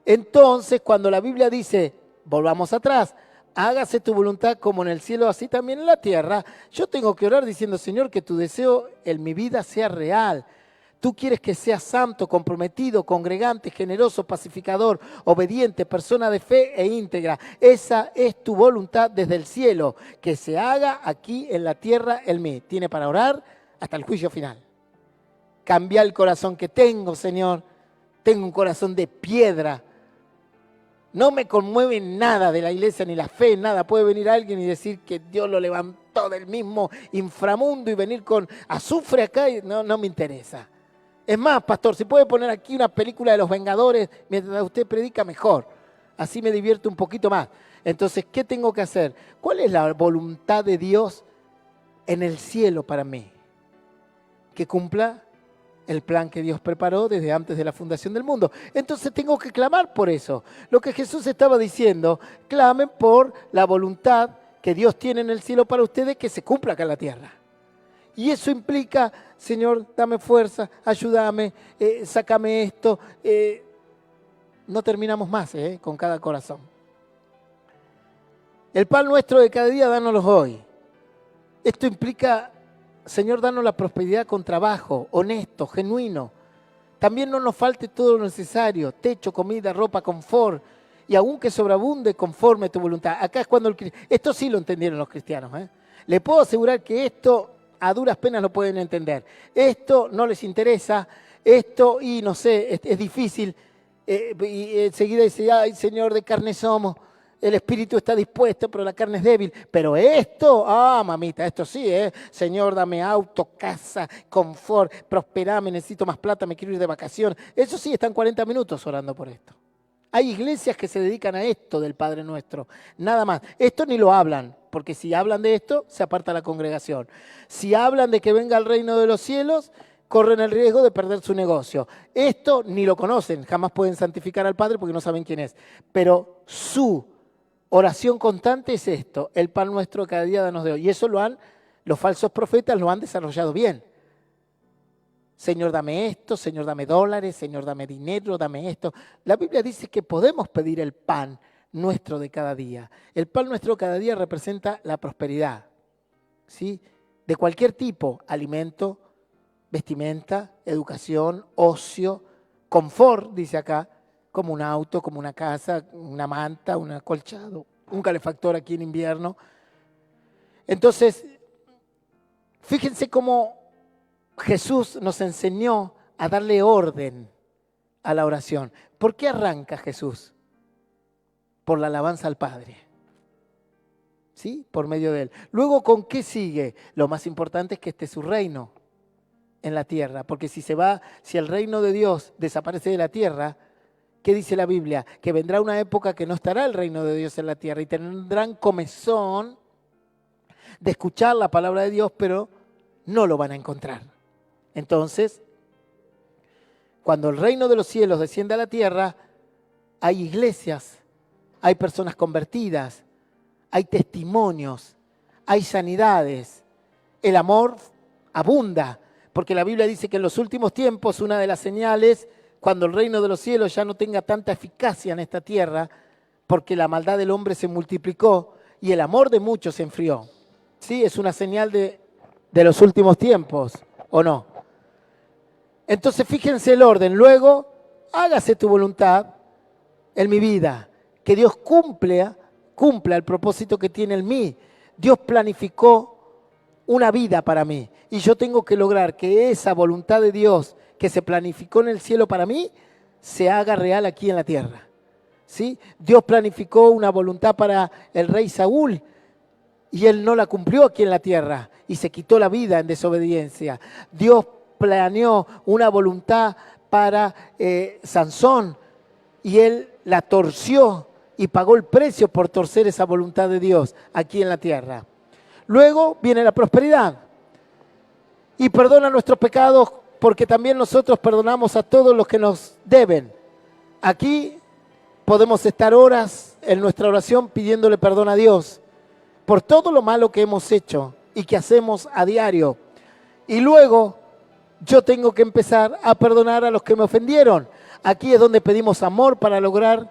Entonces, cuando la Biblia dice, volvamos atrás, hágase tu voluntad como en el cielo, así también en la tierra, yo tengo que orar diciendo, Señor, que tu deseo en mi vida sea real. Tú quieres que sea santo, comprometido, congregante, generoso, pacificador, obediente, persona de fe e íntegra. Esa es tu voluntad desde el cielo, que se haga aquí en la tierra en mí. Tiene para orar hasta el juicio final. Cambia el corazón que tengo, Señor. Tengo un corazón de piedra. No me conmueve nada de la iglesia ni la fe, nada. Puede venir alguien y decir que Dios lo levantó del mismo inframundo y venir con azufre acá. No me interesa. Es más, pastor, si puede poner aquí una película de los Vengadores mientras usted predica, mejor. Así me divierto un poquito más. Entonces, ¿qué tengo que hacer? ¿Cuál es la voluntad de Dios en el cielo para mí? Que cumpla el plan que Dios preparó desde antes de la fundación del mundo. Entonces tengo que clamar por eso. Lo que Jesús estaba diciendo, clamen por la voluntad que Dios tiene en el cielo para ustedes que se cumpla acá en la tierra. Y eso implica, Señor, dame fuerza, ayúdame, sácame esto. No terminamos más con cada corazón. El pan nuestro de cada día, dánoslo hoy. Esto implica, Señor, danos la prosperidad con trabajo, honesto, genuino. También no nos falte todo lo necesario, techo, comida, ropa, confort, y aun que sobreabunde conforme a tu voluntad. Acá es cuando esto sí lo entendieron los cristianos. Le puedo asegurar que esto a duras penas lo pueden entender. Esto no les interesa, esto, y no sé, es difícil. Y enseguida dice, ay Señor, de carne somos, el espíritu está dispuesto, pero la carne es débil. Pero esto, mamita, esto sí, Señor, dame auto, casa, confort, prosperame, necesito más plata, me quiero ir de vacaciones. Eso sí, están 40 minutos orando por esto. Hay iglesias que se dedican a esto del Padre Nuestro, nada más. Esto ni lo hablan, porque si hablan de esto, se aparta la congregación. Si hablan de que venga el reino de los cielos, corren el riesgo de perder su negocio. Esto ni lo conocen, jamás pueden santificar al Padre porque no saben quién es. Pero su oración constante es esto, el pan nuestro cada día danos de hoy. Y eso los falsos profetas lo han desarrollado bien. Señor, dame esto, Señor, dame dólares, Señor, dame dinero, dame esto. La Biblia dice que podemos pedir el pan nuestro de cada día. El pan nuestro de cada día representa la prosperidad, ¿sí? De cualquier tipo, alimento, vestimenta, educación, ocio, confort, dice acá, como un auto, como una casa, una manta, un acolchado, un calefactor aquí en invierno. Entonces, fíjense cómo Jesús nos enseñó a darle orden a la oración. ¿Por qué arranca Jesús? Por la alabanza al Padre. ¿Sí? Por medio de Él. Luego, ¿con qué sigue? Lo más importante es que esté su reino en la tierra. Porque si el reino de Dios desaparece de la tierra, ¿qué dice la Biblia? Que vendrá una época que no estará el reino de Dios en la tierra y tendrán comezón de escuchar la palabra de Dios, pero no lo van a encontrar. Entonces, cuando el reino de los cielos desciende a la tierra, hay iglesias, hay personas convertidas, hay testimonios, hay sanidades. El amor abunda, porque la Biblia dice que en los últimos tiempos una de las señales, cuando el reino de los cielos ya no tenga tanta eficacia en esta tierra, porque la maldad del hombre se multiplicó y el amor de muchos se enfrió. ¿Sí? Es una señal de los últimos tiempos, ¿o no? Entonces fíjense el orden. Luego, hágase tu voluntad en mi vida. Que Dios cumpla el propósito que tiene en mí. Dios planificó una vida para mí. Y yo tengo que lograr que esa voluntad de Dios que se planificó en el cielo para mí, se haga real aquí en la tierra. ¿Sí? Dios planificó una voluntad para el rey Saúl y él no la cumplió aquí en la tierra y se quitó la vida en desobediencia. Dios planeó una voluntad para Sansón y él la torció y pagó el precio por torcer esa voluntad de Dios aquí en la tierra. Luego viene la prosperidad y perdona nuestros pecados porque también nosotros perdonamos a todos los que nos deben. Aquí podemos estar horas en nuestra oración pidiéndole perdón a Dios por todo lo malo que hemos hecho y que hacemos a diario. Y luego yo tengo que empezar a perdonar a los que me ofendieron. Aquí es donde pedimos amor para lograr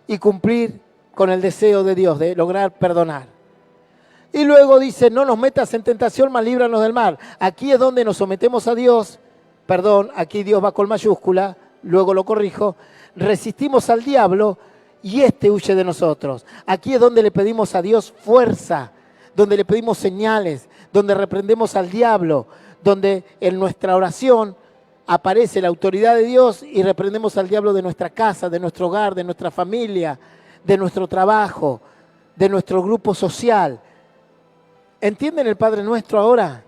y cumplir con el deseo de Dios, de lograr perdonar. Y luego dice, no nos metas en tentación, mas líbranos del mal. Aquí es donde nos sometemos a Dios. Perdón, aquí Dios va con mayúscula, luego lo corrijo. Resistimos al diablo y éste huye de nosotros. Aquí es donde le pedimos a Dios fuerza, donde le pedimos señales, donde reprendemos al diablo, donde en nuestra oración aparece la autoridad de Dios y reprendemos al diablo de nuestra casa, de nuestro hogar, de nuestra familia, de nuestro trabajo, de nuestro grupo social. ¿Entienden el Padre Nuestro ahora?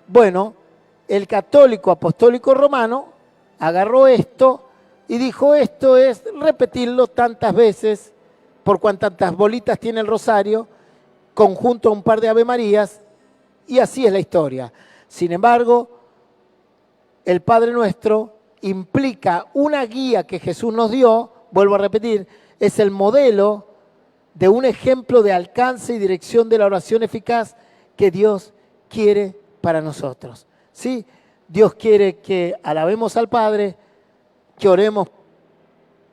Bueno, el católico apostólico romano agarró esto y dijo, esto es repetirlo tantas veces, por cuantas bolitas tiene el rosario, conjunto a un par de Ave Marías, y así es la historia. Sin embargo, el Padre Nuestro implica una guía que Jesús nos dio, vuelvo a repetir, es el modelo de un ejemplo de alcance y dirección de la oración eficaz que Dios quiere para nosotros. ¿Sí? Dios quiere que alabemos al Padre, que oremos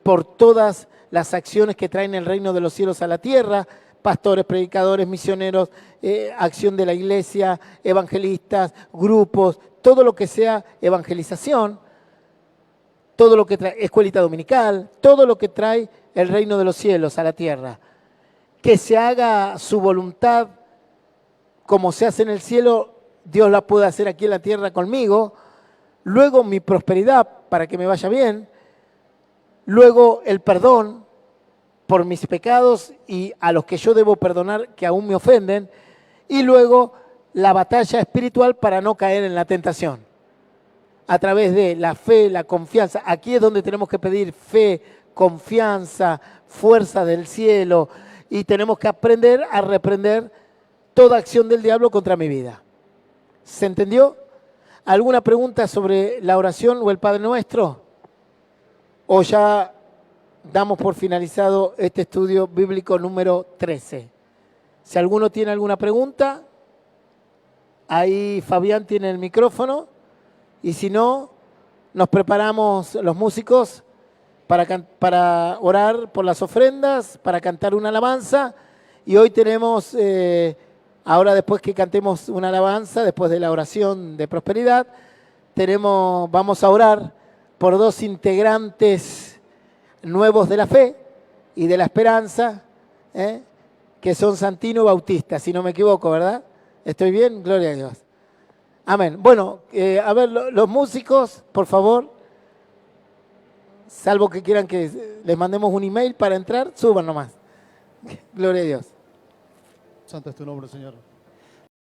por todas las acciones que traen el reino de los cielos a la tierra, pastores, predicadores, misioneros, acción de la iglesia, evangelistas, grupos, todo lo que sea evangelización, todo lo que trae escuelita dominical, todo lo que trae el reino de los cielos a la tierra. Que se haga su voluntad como se hace en el cielo, Dios la puede hacer aquí en la tierra conmigo. Luego mi prosperidad para que me vaya bien. Luego el perdón por mis pecados y a los que yo debo perdonar que aún me ofenden. Y luego la batalla espiritual para no caer en la tentación. A través de la fe, la confianza. Aquí es donde tenemos que pedir fe, confianza, fuerza del cielo. Y tenemos que aprender a reprender toda acción del diablo contra mi vida. ¿Se entendió? ¿Alguna pregunta sobre la oración o el Padre Nuestro? ¿O ya damos por finalizado este estudio bíblico número 13? Si alguno tiene alguna pregunta, ahí Fabián tiene el micrófono. Y si no, nos preparamos los músicos para orar por las ofrendas, para cantar una alabanza. Y hoy tenemos, ahora después que cantemos una alabanza, después de la oración de prosperidad, vamos a orar por dos integrantes nuevos de la fe y de la esperanza, que son Santino y Bautista, si no me equivoco, ¿verdad? ¿Estoy bien? Gloria a Dios. Amén. Bueno, a ver, los músicos, por favor, salvo que quieran que les mandemos un email para entrar, suban nomás. Gloria a Dios. Santo es tu nombre, Señor.